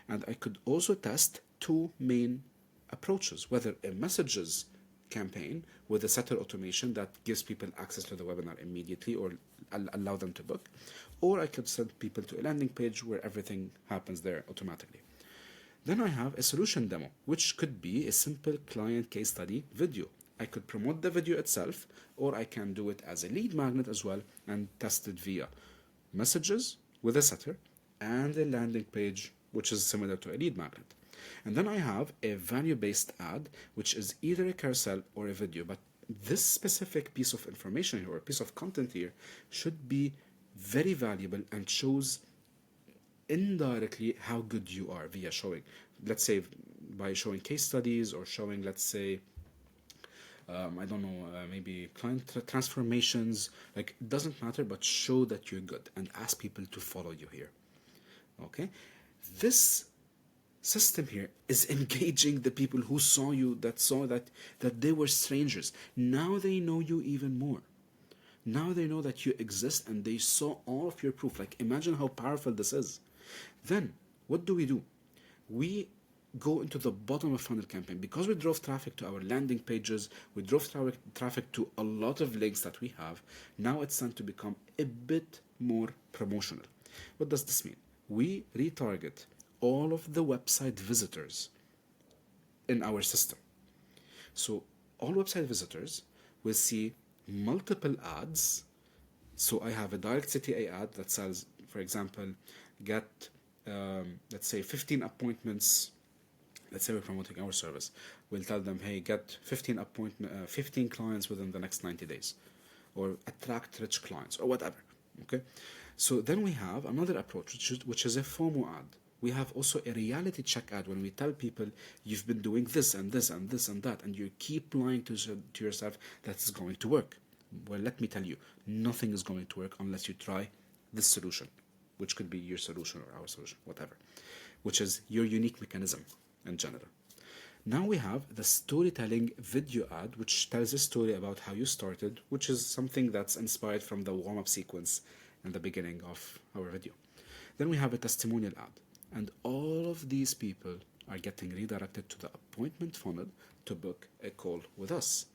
And I could also test two main approaches, whether a messages campaign with a setter automation that gives people access to the webinar immediately or allow them to book, or I could send people to a landing page where everything happens there automatically. Then I have a solution demo, which could be a simple client case study video. I could promote the video itself, or I can do it as a lead magnet as well and test it via messages with a setter and a landing page, which is similar to a lead magnet. And then I have a value-based ad, which is either a carousel or a video. But this specific piece of information here, or piece of content here, should be very valuable and shows indirectly how good you are via showing. Let's say by showing case studies or showing, let's say, I don't know, maybe client transformations. Like, it doesn't matter, but show that you're good and ask people to follow you here. Okay? This system here is engaging the people who saw you, that saw that they were strangers. Now they know you even more. Now they know that you exist and they saw all of your proof. Like, imagine how powerful this is. Then what do? We go into the bottom of funnel campaign. Because we drove traffic to our landing pages, we drove traffic to a lot of links that we have. Now it's time to become a bit more promotional. What does this mean? We retarget all of the website visitors in our system. So all website visitors will see multiple ads. So I have a direct CTA ad that says, for example, get, let's say 15 appointments. Let's say we're promoting our service. We'll tell them, hey, get 15 clients within the next 90 days, or attract rich clients, or whatever. Okay. So then we have another approach, which is a FOMO ad. We have also a reality check ad when we tell people you've been doing this and this and this and that, and you keep lying to yourself that it's going to work. Well, let me tell you, nothing is going to work unless you try this solution, which could be your solution or our solution, whatever, which is your unique mechanism in general. Now we have the storytelling video ad, which tells a story about how you started, which is something that's inspired from the warm-up sequence in the beginning of our video. Then we have a testimonial ad. And all of these people are getting redirected to the appointment funnel to book a call with us.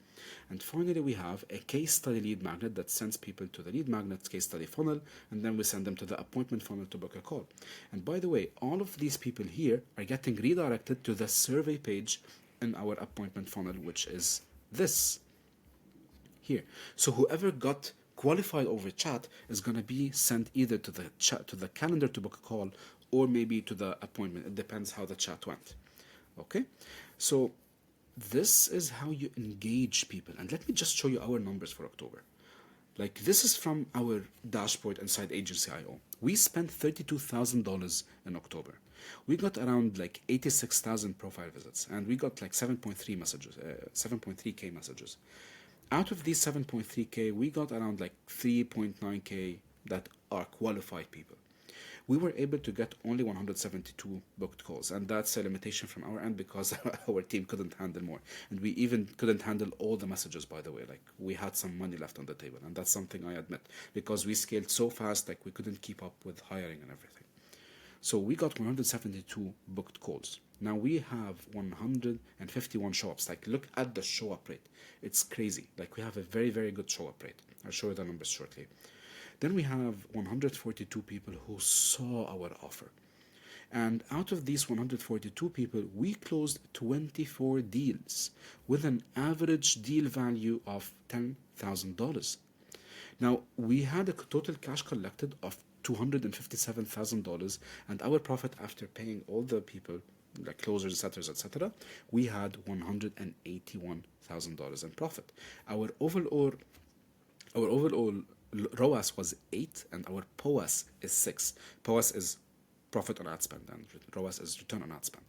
And finally, we have a case study lead magnet that sends people to the lead magnet's case study funnel, and then we send them to the appointment funnel to book a call. And by the way, all of these people here are getting redirected to the survey page in our appointment funnel, which is this here. So whoever got qualified over chat is going to be sent either to the chat, to the calendar to book a call, or maybe to the appointment. It depends how the chat went. Okay, so this is how you engage people. And let me just show you our numbers for October. Like, this is from our dashboard inside Agency.io. We spent $32,000 in October. We got around like 86,000 profile visits, and we got like 7.3 messages, 7.3k messages. Out of these 7.3k, we got around like 3.9k that are qualified people. We were able to get only 172 booked calls, and that's a limitation from our end because our team couldn't handle more. And we even couldn't handle all the messages, by the way. Like, we had some money left on the table, and that's something I admit, because we scaled so fast, like we couldn't keep up with hiring and everything. So we got 172 booked calls. Now we have 151 show-ups. Like, look at the show-up rate. It's crazy. Like, we have a very, very good show-up rate. I'll show you the numbers shortly. Then we have 142 people who saw our offer. And out of these 142 people, we closed 24 deals with an average deal value of $10,000. Now, we had a total cash collected of $257,000, and our profit after paying all the people, like closers, setters, etc., we had $181,000 in profit. Our overall ROAS was 8, and our POAS is 6. POAS is profit on ad spend, and ROAS is return on ad spend.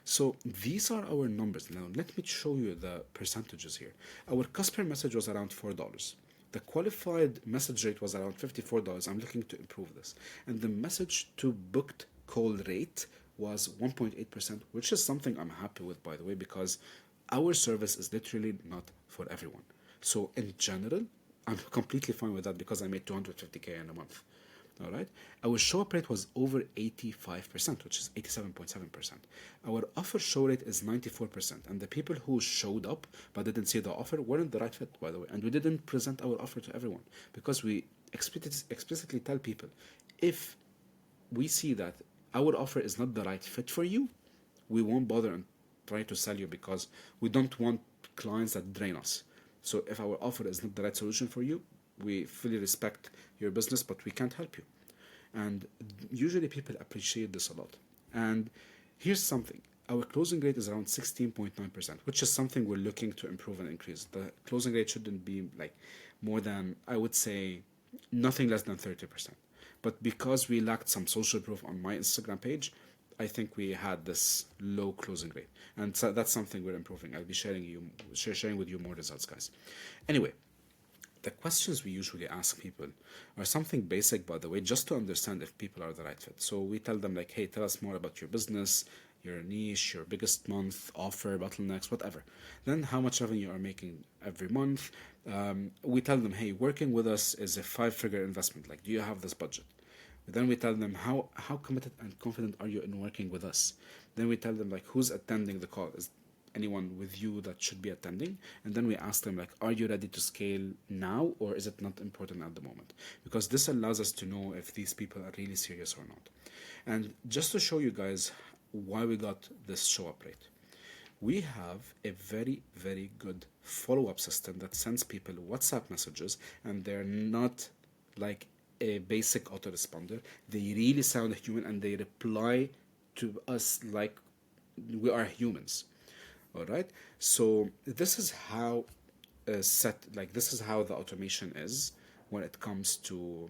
So these are our numbers. Now let me show you the percentages here. Our cost per message was around $4. The qualified message rate was around $54. I'm looking to improve this. And the message to booked call rate was 1.8%, which is something I'm happy with, by the way, because our service is literally not for everyone. So in general, I'm completely fine with that because I made 250K in a month. All right. Our show up rate was over 85%, which is 87.7%. Our offer show rate is 94%. And the people who showed up but didn't see the offer weren't the right fit, by the way. And we didn't present our offer to everyone because we explicitly tell people if we see that our offer is not the right fit for you, we won't bother and try to sell you because we don't want clients that drain us. So if our offer is not the right solution for you, we fully respect your business, but we can't help you. And usually people appreciate this a lot. And here's something. Our closing rate is around 16.9%, which is something we're looking to improve and increase. The closing rate shouldn't be like more than, I would say, nothing less than 30%. But because we lacked some social proof on my Instagram page, I think we had this low closing rate, and so that's something we're improving. I'll be sharing with you more results, guys. Anyway, the questions we usually ask people are something basic, by the way, just to understand if people are the right fit. So we tell them like, hey, tell us more about your business, your niche, your biggest month, offer, bottlenecks, whatever. Then how much revenue you are making every month. We tell them, hey, working with us is a 5-figure investment. Like, do you have this budget? Then we tell them how committed and confident are you in working with us. Then we tell them like who's attending the call. Is anyone with you that should be attending? And then we ask them like, are you ready to scale now or is it not important at the moment? Because this allows us to know if these people are really serious or not. And just to show you guys why we got this show up rate, we have a very, very good follow-up system that sends people WhatsApp messages, and they're not like a basic autoresponder. They really sound human and they reply to us like we are humans. All right. So this is how this is how the automation is when it comes to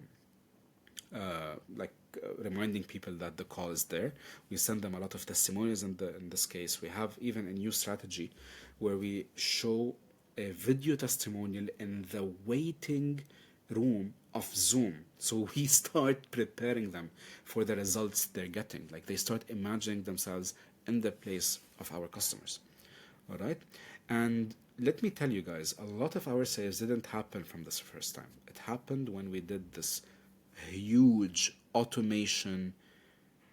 reminding people that the call is there. We send them a lot of testimonials in this case. We have even a new strategy where we show a video testimonial in the waiting room of Zoom. So we start preparing them for the results they're getting. Like they start imagining themselves in the place of our customers. All right. And let me tell you guys, a lot of our sales didn't happen from this first time. It happened when we did this huge automation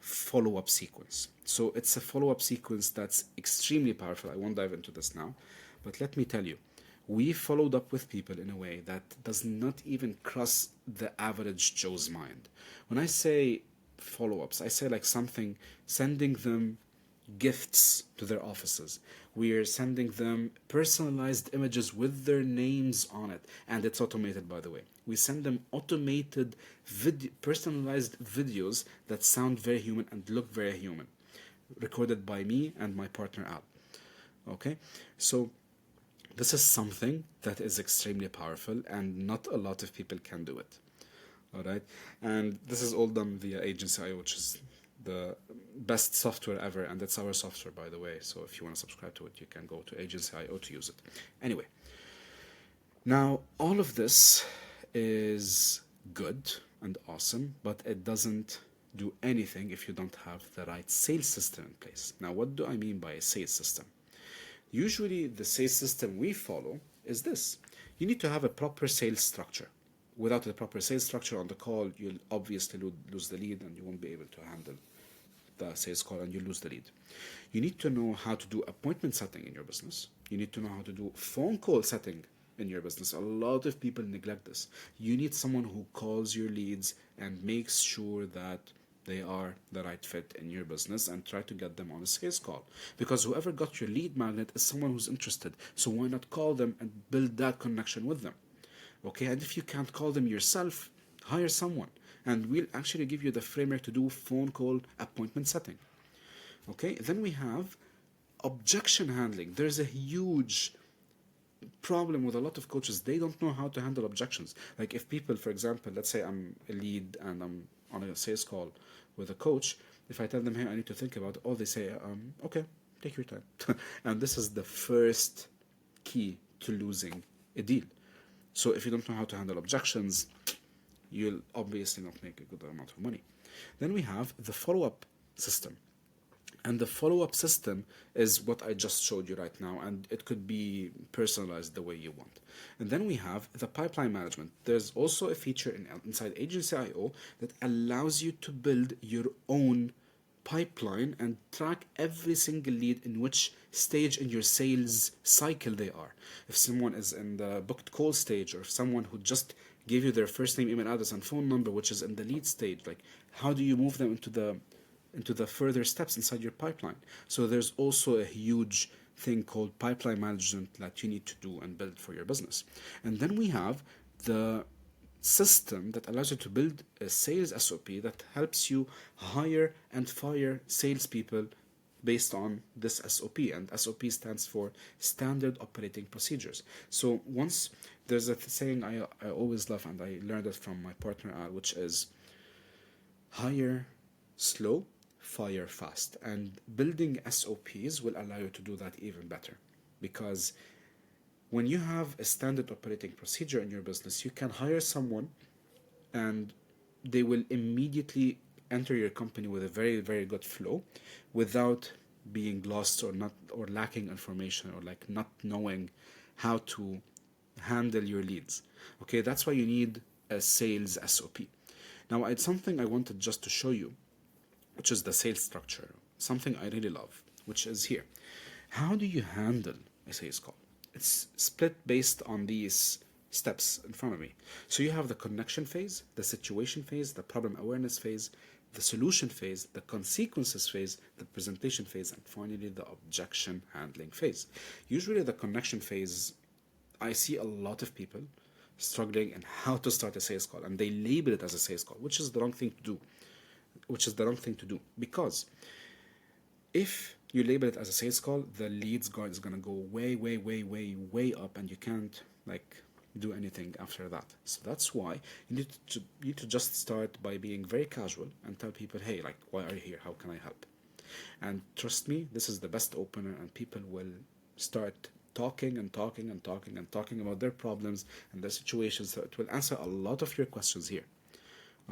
follow-up sequence. So it's a follow-up sequence that's extremely powerful. I won't dive into this now, but let me tell you, we followed up with people in a way that does not even cross the average Joe's mind. When I say follow-ups, I say like something, sending them gifts to their offices. We are sending them personalized images with their names on it, and it's automated, by the way. We send them automated personalized videos that sound very human and look very human, recorded by me and my partner Al. Okay, so this is something that is extremely powerful, and not a lot of people can do it. All right, and this is all done via Agency.io, which is the best software ever, and it's our software, by the way. So if you want to subscribe to it, you can go to Agency.io to use it. Anyway, now all of this is good and awesome, but it doesn't do anything if you don't have the right sales system in place. Now, what do I mean by a sales system? Usually, the sales system we follow is this. You need to have a proper sales structure. Without a proper sales structure on the call, you'll obviously lose the lead and you won't be able to handle the sales call and you lose the lead. You need to know how to do appointment setting in your business. You need to know how to do phone call setting in your business. A lot of people neglect this. You need someone who calls your leads and makes sure that they are the right fit in your business and try to get them on a sales call. Because whoever got your lead magnet is someone who's interested. So why not call them and build that connection with them? Okay, and if you can't call them yourself, hire someone. And we'll actually give you the framework to do phone call appointment setting. Okay, then we have objection handling. There's a huge problem with a lot of coaches. They don't know how to handle objections. Like if people, for example, let's say I'm a lead and I'm on a sales call with a coach, if I tell them, hey, I need to think about it, all they say, okay, take your time. And this is the first key to losing a deal. So if you don't know how to handle objections, you'll obviously not make a good amount of money. Then we have the follow-up system. And the follow-up system is what I just showed you right now, and it could be personalized the way you want. And then we have the pipeline management. There's also a feature inside Agency IO that allows you to build your own pipeline and track every single lead in which stage in your sales cycle they are. If someone is in the booked call stage, or if someone who just gave you their first name, email address, and phone number, which is in the lead stage, like how do you move them into the further steps inside your pipeline? So there's also a huge thing called pipeline management that you need to do and build for your business. And then we have the system that allows you to build a sales SOP that helps you hire and fire salespeople based on this SOP. And SOP stands for Standard Operating Procedures. So once there's a saying I always love, and I learned it from my partner Al, which is hire slow, fire fast. And building SOPs will allow you to do that even better, because when you have a standard operating procedure in your business, you can hire someone and they will immediately enter your company with a very, very good flow without being lost or not, or lacking information, or like not knowing how to handle your leads. Okay, that's why you need a sales SOP. Now, it's something I wanted just to show you, which is the sales structure, something I really love, which is here. How do you handle a sales call? It's split based on these steps in front of me. So you have the connection phase, the situation phase, the problem awareness phase, the solution phase, the consequences phase, the presentation phase, and finally the objection handling phase. Usually the connection phase, I see a lot of people struggling in how to start a sales call, and they label it as a sales call, which is the wrong thing to do. Because if you label it as a sales call, the leads guard is gonna go way, way, way, way, way up, and you can't like do anything after that. So that's why you need to just start by being very casual and tell people, hey, like, why are you here? How can I help? And trust me, this is the best opener, and people will start talking and talking and talking and talking about their problems and their situations. So it will answer a lot of your questions here.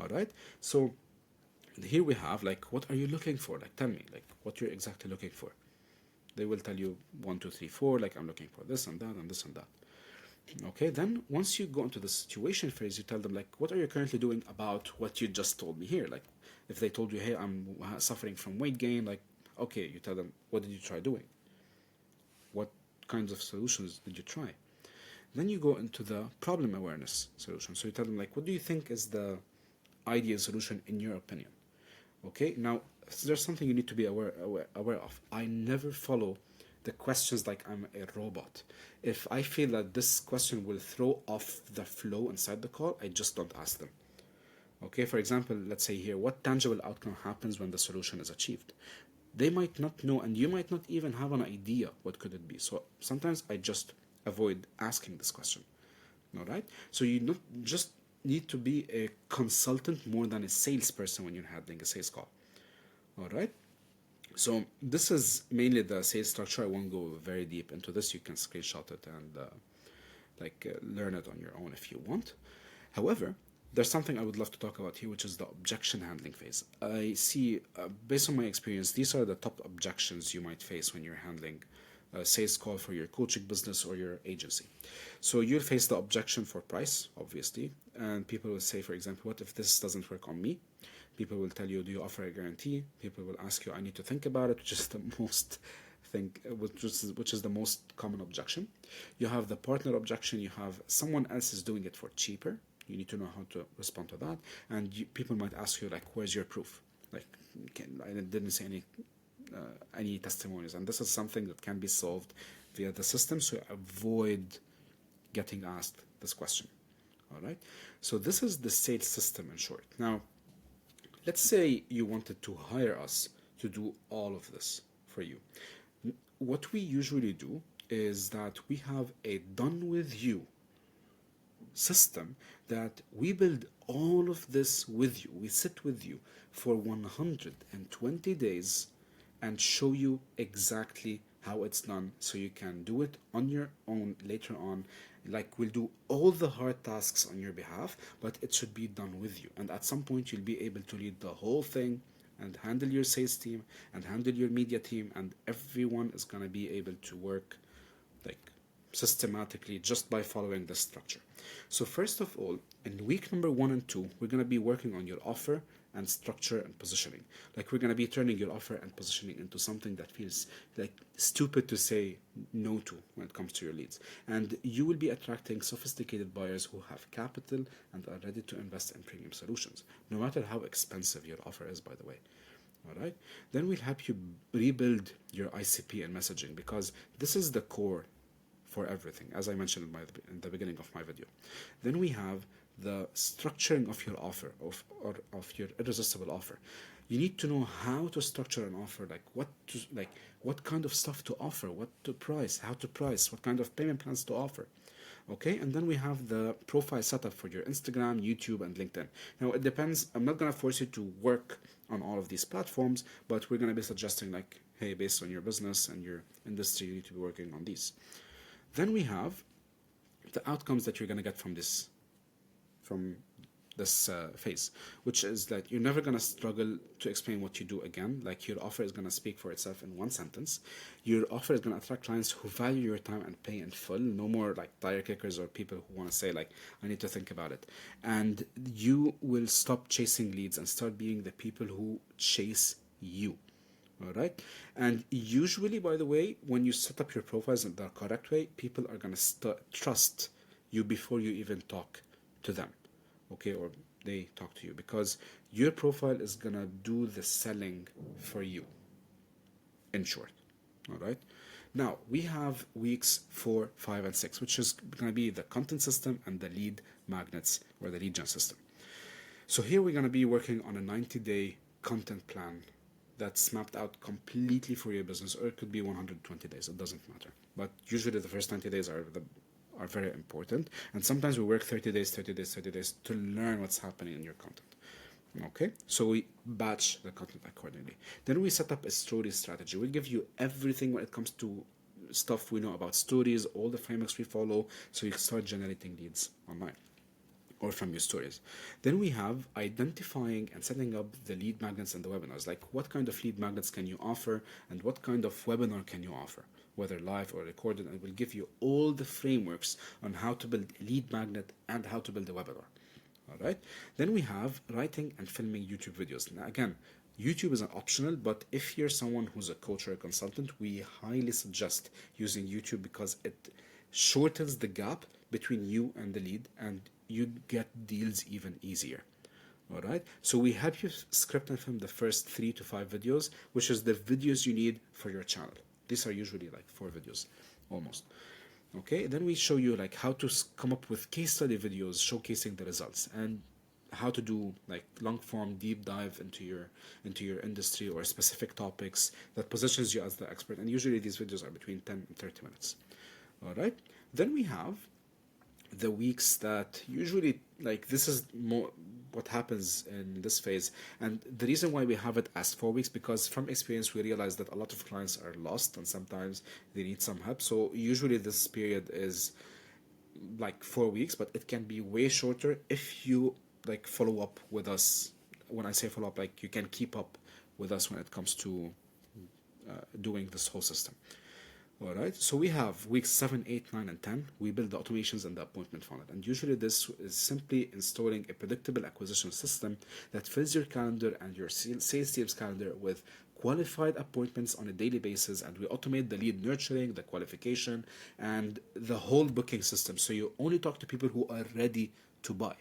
All right. So here we have, like, what are you looking for? Like, tell me, like, what you're exactly looking for. They will tell you 1, 2, 3, 4, like, I'm looking for this and that and this and that. Okay, then once you go into the situation phase, you tell them, like, what are you currently doing about what you just told me here? Like, if they told you, hey, I'm suffering from weight gain, like, okay, you tell them, what did you try doing? What kinds of solutions did you try? Then you go into the problem awareness solution. So you tell them, like, what do you think is the ideal solution in your opinion? Okay, now there's something you need to be aware of. I never follow the questions like I'm a robot. If I feel that this question will throw off the flow inside the call, I just don't ask them. Okay, for example, let's say here, what tangible outcome happens when the solution is achieved? They might not know, and you might not even have an idea what could it be. So sometimes I just avoid asking this question. All right. So you not just need to be a consultant more than a salesperson when you're handling a sales call. All right. So this is mainly the sales structure. I won't go very deep into this. You can screenshot it and learn it on your own if you want. However, there's something I would love to talk about here, which is the objection handling phase. I see, based on my experience, these are the top objections you might face when you're handling a sales call for your coaching business or your agency. So you'll face the objection for price, obviously, and people will say, for example, what if this doesn't work on me? People will tell you, do you offer a guarantee? People will ask you, I need to think about it, which is the most which is the most common objection. You have the partner objection. You have someone else is doing it for cheaper. You need to know how to respond to that. And people might ask you, like, where's your proof? Like, I didn't see any testimonies. And this is something that can be solved via the system, so avoid getting asked this question. All right. So this is the sales system in short. Now, let's say you wanted to hire us to do all of this for you. What we usually do is that we have a done with you system that we build all of this with you. We sit with you for 120 days and show you exactly how it's done, so you can do it on your own later on. Like, we'll do all the hard tasks on your behalf, but it should be done with you. And at some point, you'll be able to lead the whole thing and handle your sales team and handle your media team, and everyone is going to be able to work like systematically just by following this structure. So first of all, in week number 1 and 2, we're going to be working on your offer and structure and positioning. Like we're going to be turning your offer and positioning into something that feels like stupid to say no to when it comes to your leads. And you will be attracting sophisticated buyers who have capital and are ready to invest in premium solutions, no matter how expensive your offer is, by the way. All right. Then we'll help you rebuild your ICP and messaging, because this is the core for everything, as I mentioned in the beginning of my video. Then we have the structuring of your offer, of your irresistible offer. You need to know how to structure an offer, what kind of stuff to offer, what to price, how to price, what kind of payment plans to offer. Okay, and then we have the profile setup for your Instagram, YouTube, and LinkedIn. Now it depends. I'm not gonna force you to work on all of these platforms, but we're gonna be suggesting like, hey, based on your business and your industry, you need to be working on these. Then we have the outcomes that you're going to get from this phase, which is that you're never going to struggle to explain what you do again. Like your offer is going to speak for itself in one sentence. Your offer is going to attract clients who value your time and pay in full. No more like tire kickers or people who want to say like, I need to think about it. And you will stop chasing leads and start being the people who chase you. All right. And usually, by the way, when you set up your profiles in the correct way, people are going to trust you before you even talk to them. Okay. Or they talk to you, because your profile is going to do the selling for you, in short. All right. Now we have weeks 4, 5, and 6, which is going to be the content system and the lead magnets, or the lead gen system. So here we're going to be working on a 90-day content plan that's mapped out completely for your business, or it could be 120 days. It doesn't matter. But usually the first 90 days are very important. And sometimes we work 30 days, 30 days, 30 days to learn what's happening in your content. Okay, so we batch the content accordingly. Then we set up a story strategy. We'll give you everything when it comes to stuff we know about stories, all the frameworks we follow, so you can start generating leads online or from your stories. Then we have identifying and setting up the lead magnets and the webinars. Like what kind of lead magnets can you offer, and what kind of webinar can you offer, whether live or recorded, and we'll give you all the frameworks on how to build a lead magnet and how to build a webinar. All right. Then we have writing and filming YouTube videos. Now again, YouTube is an optional, but if you're someone who's a coach or a consultant, we highly suggest using YouTube, because it shortens the gap between you and the lead, and you get deals even easier. All right. So we help you script and film the first 3 to 5 videos, which is the videos you need for your channel. These are usually like 4 videos, almost. Okay. Then we show you like how to come up with case study videos showcasing the results, and how to do like long form deep dive into your industry or specific topics that positions you as the expert. And usually these videos are between 10 and 30 minutes. All right. Then we have the weeks that usually, like, this is more what happens in this phase. And the reason why we have it as 4 weeks, because from experience we realize that a lot of clients are lost and sometimes they need some help. So usually this period is like 4 weeks, but it can be way shorter if you like follow up with us. When I say follow up, like you can keep up with us when it comes to doing this whole system. All right, so we have weeks 7, 8, 9, and 10. We build the automations and the appointment funnel. And usually this is simply installing a predictable acquisition system that fills your calendar and your sales team's calendar with qualified appointments on a daily basis. And we automate the lead nurturing, the qualification, and the whole booking system. So you only talk to people who are ready to buy.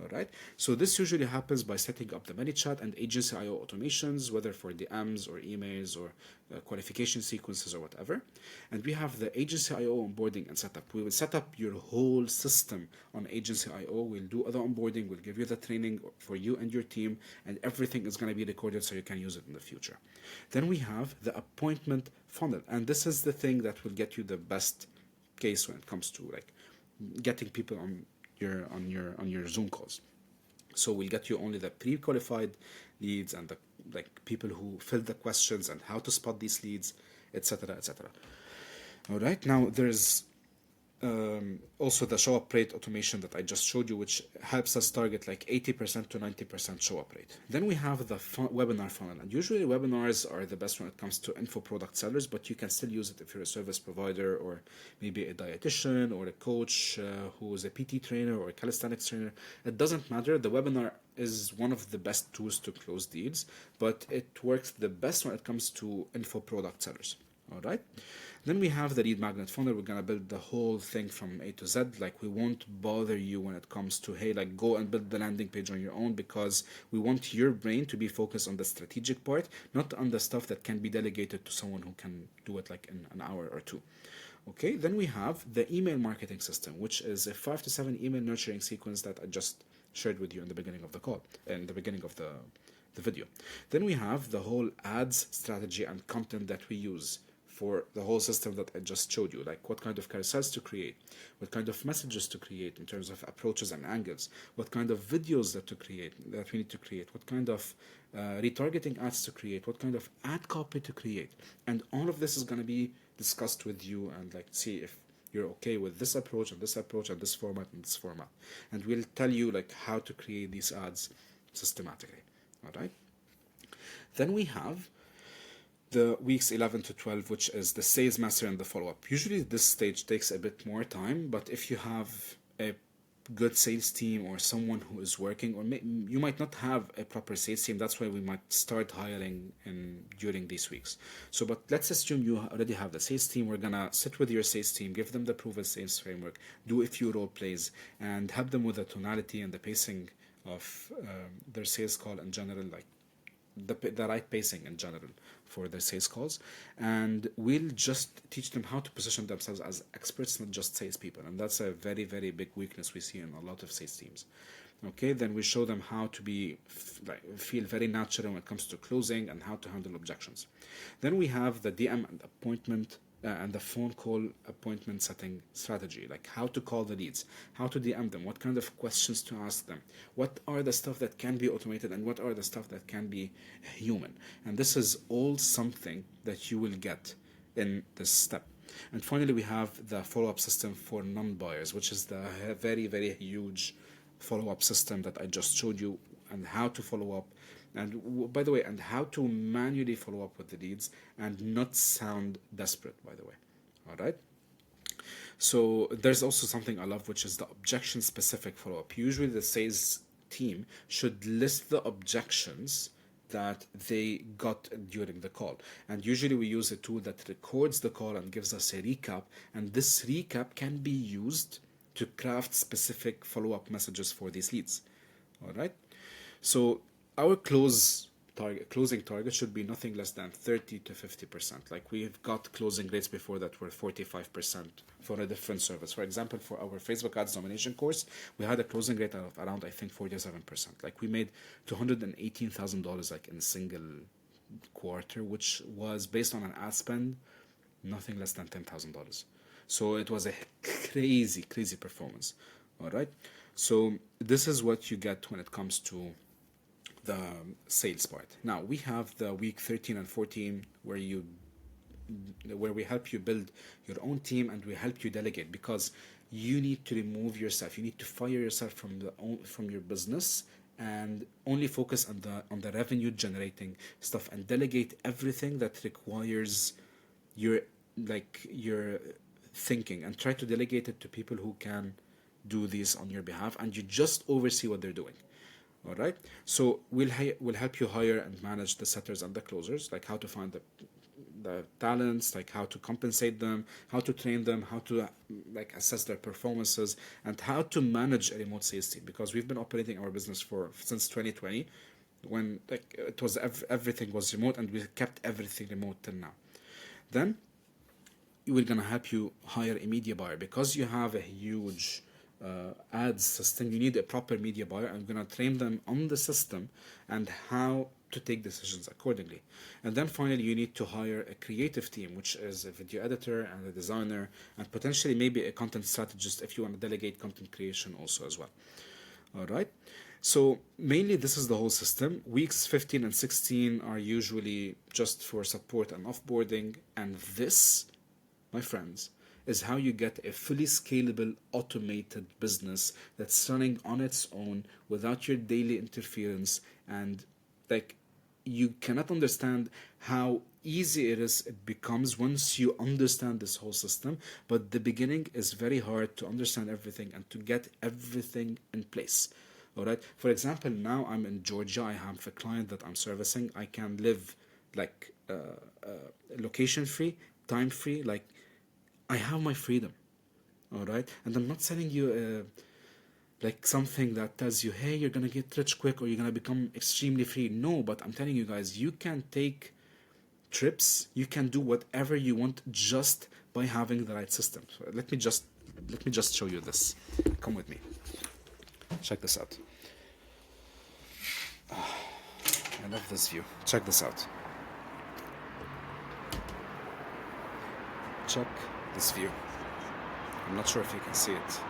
All right. So this usually happens by setting up the ManyChat and Agency IO automations, whether for DMs or emails or qualification sequences or whatever. And we have the Agency IO onboarding and setup. We will set up your whole system on Agency IO. We'll do other onboarding. We'll give you the training for you and your team, and everything is going to be recorded so you can use it in the future. Then we have the appointment funnel, and this is the thing that will get you the best case when it comes to like getting people on your Zoom calls. So we'll get you only the pre-qualified leads and the like people who fill the questions and how to spot these leads, etc., etc. All right. Now there's Also the show up rate automation that I just showed you, which helps us target like 80% to 90% show up rate. Then we have the webinar funnel, and usually webinars are the best when it comes to info product sellers, but you can still use it if you're a service provider or maybe a dietitian or a coach who is a PT trainer or a calisthenics trainer. It doesn't matter. The webinar is one of the best tools to close deals, but it works the best when it comes to info product sellers. All right. Then we have the lead magnet funnel. We're gonna build the whole thing from A to Z. Like, we won't bother you when it comes to, hey, like, go and build the landing page on your own, because we want your brain to be focused on the strategic part, not on the stuff that can be delegated to someone who can do it like in an hour or two. Okay, then we have the email marketing system, which is a 5 to 7 email nurturing sequence that I just shared with you in the beginning of the call, in the beginning of the video. Then we have the whole ads strategy and content that we use for the whole system that I just showed you, like what kind of carousels to create, what kind of messages to create in terms of approaches and angles, what kind of videos that we need to create, what kind of retargeting ads to create, what kind of ad copy to create. And all of this is going to be discussed with you, and like see if you're okay with this approach and this approach and this format and this format. And we'll tell you like how to create these ads systematically. All right. Then we have the weeks 11 to 12, which is the sales master and the follow-up. Usually this stage takes a bit more time, but if you have a good sales team or someone who is working, or you might not have a proper sales team, that's why we might start hiring during these weeks. So, but let's assume you already have the sales team. We're gonna sit with your sales team, give them the proven sales framework, do a few role plays, and help them with the tonality and the pacing of their sales call in general, like the right pacing in general for their sales calls. And we'll just teach them how to position themselves as experts, not just salespeople. And that's a very, very big weakness we see in a lot of sales teams. Okay, then we show them how to feel very natural when it comes to closing and how to handle objections. Then we have the DM and appointment and the phone call appointment setting strategy, like how to call the leads, how to DM them, what kind of questions to ask them, what are the stuff that can be automated and what are the stuff that can be human. And this is all something that you will get in this step. And finally, we have the follow-up system for non-buyers, which is the very, very huge follow-up system that I just showed you, and how to follow up. And by the way, and how to manually follow up with the leads and not sound desperate, by the way. All right. So there's also something I love, which is the objection specific follow up. Usually the sales team should list the objections that they got during the call. And usually we use a tool that records the call and gives us a recap. And this recap can be used to craft specific follow-up messages for these leads. All right. So our closing target should be nothing less than 30 to 50%. Like, we've got closing rates before that were 45% for a different service. For example, for our Facebook ads domination course, we had a closing rate of around, I think, 47%. Like, we made $218,000 like in a single quarter, which was based on an ad spend nothing less than $10,000. So it was a crazy, crazy performance. All right. So this is what you get when it comes to the sales part. Now we have the week 13 and 14 where we help you build your own team, and we help you delegate, because you need to remove yourself. You need to fire yourself from your business and only focus on the revenue generating stuff, and delegate everything that requires your thinking, and try to delegate it to people who can do this on your behalf, and you just oversee what they're doing. All right. So we'll help you hire and manage the setters and the closers, like how to find the talents, like how to compensate them, how to train them, how to like assess their performances, and how to manage a remote sales team, because we've been operating our business since 2020, when like it was everything was remote, and we kept everything remote till now. Then we're gonna help you hire a media buyer, because you have a huge ads system. You need a proper media buyer. I'm gonna train them on the system and how to take decisions accordingly. And then finally, you need to hire a creative team, which is a video editor and a designer, and potentially maybe a content strategist if you want to delegate content creation also as well. All right. So mainly this is the whole system. Weeks 15 and 16 are usually just for support and offboarding, and this, my friends, is how you get a fully scalable, automated business that's running on its own without your daily interference. And like, you cannot understand how easy it becomes once you understand this whole system. But the beginning is very hard to understand everything and to get everything in place. All right. For example, now I'm in Georgia. I have a client that I'm servicing. I can live like location free, time free. Like, I have my freedom. All right. And I'm not selling you like something that tells you, hey, you're gonna get rich quick or you're gonna become extremely free. No, but I'm telling you guys, you can take trips, you can do whatever you want just by having the right system. So let me just show you this. Come with me. Check this out. I love this view. Check this out. Check this view. I'm not sure if you can see it.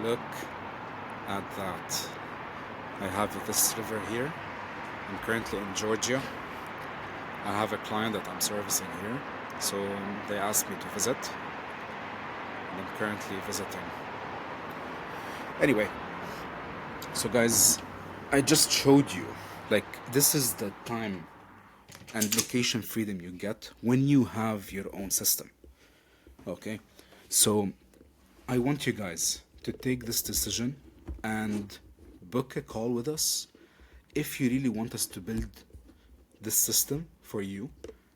Look at that. I have this river here. I'm currently in Georgia. I have a client that I'm servicing here. So they asked me to visit. And I'm currently visiting. Anyway, so guys, I just showed you, like, this is the time and location freedom you get when you have your own system. Okay? So I want you guys to take this decision and book a call with us. If you really want us to build this system for you,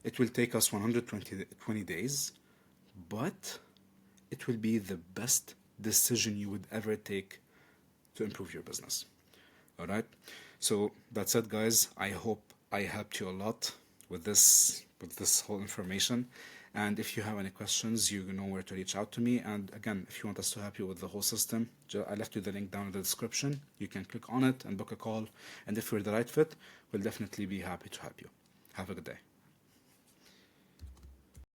it will take us 120 days, but it will be the best decision you would ever take to improve your business. All right. So that's it, guys. I hope I helped you a lot with this whole information. And if you have any questions, you know where to reach out to me. And again, if you want us to help you with the whole system, I left you the link down in the description. You can click on it and book a call. And if we're the right fit, we'll definitely be happy to help you. Have a good day.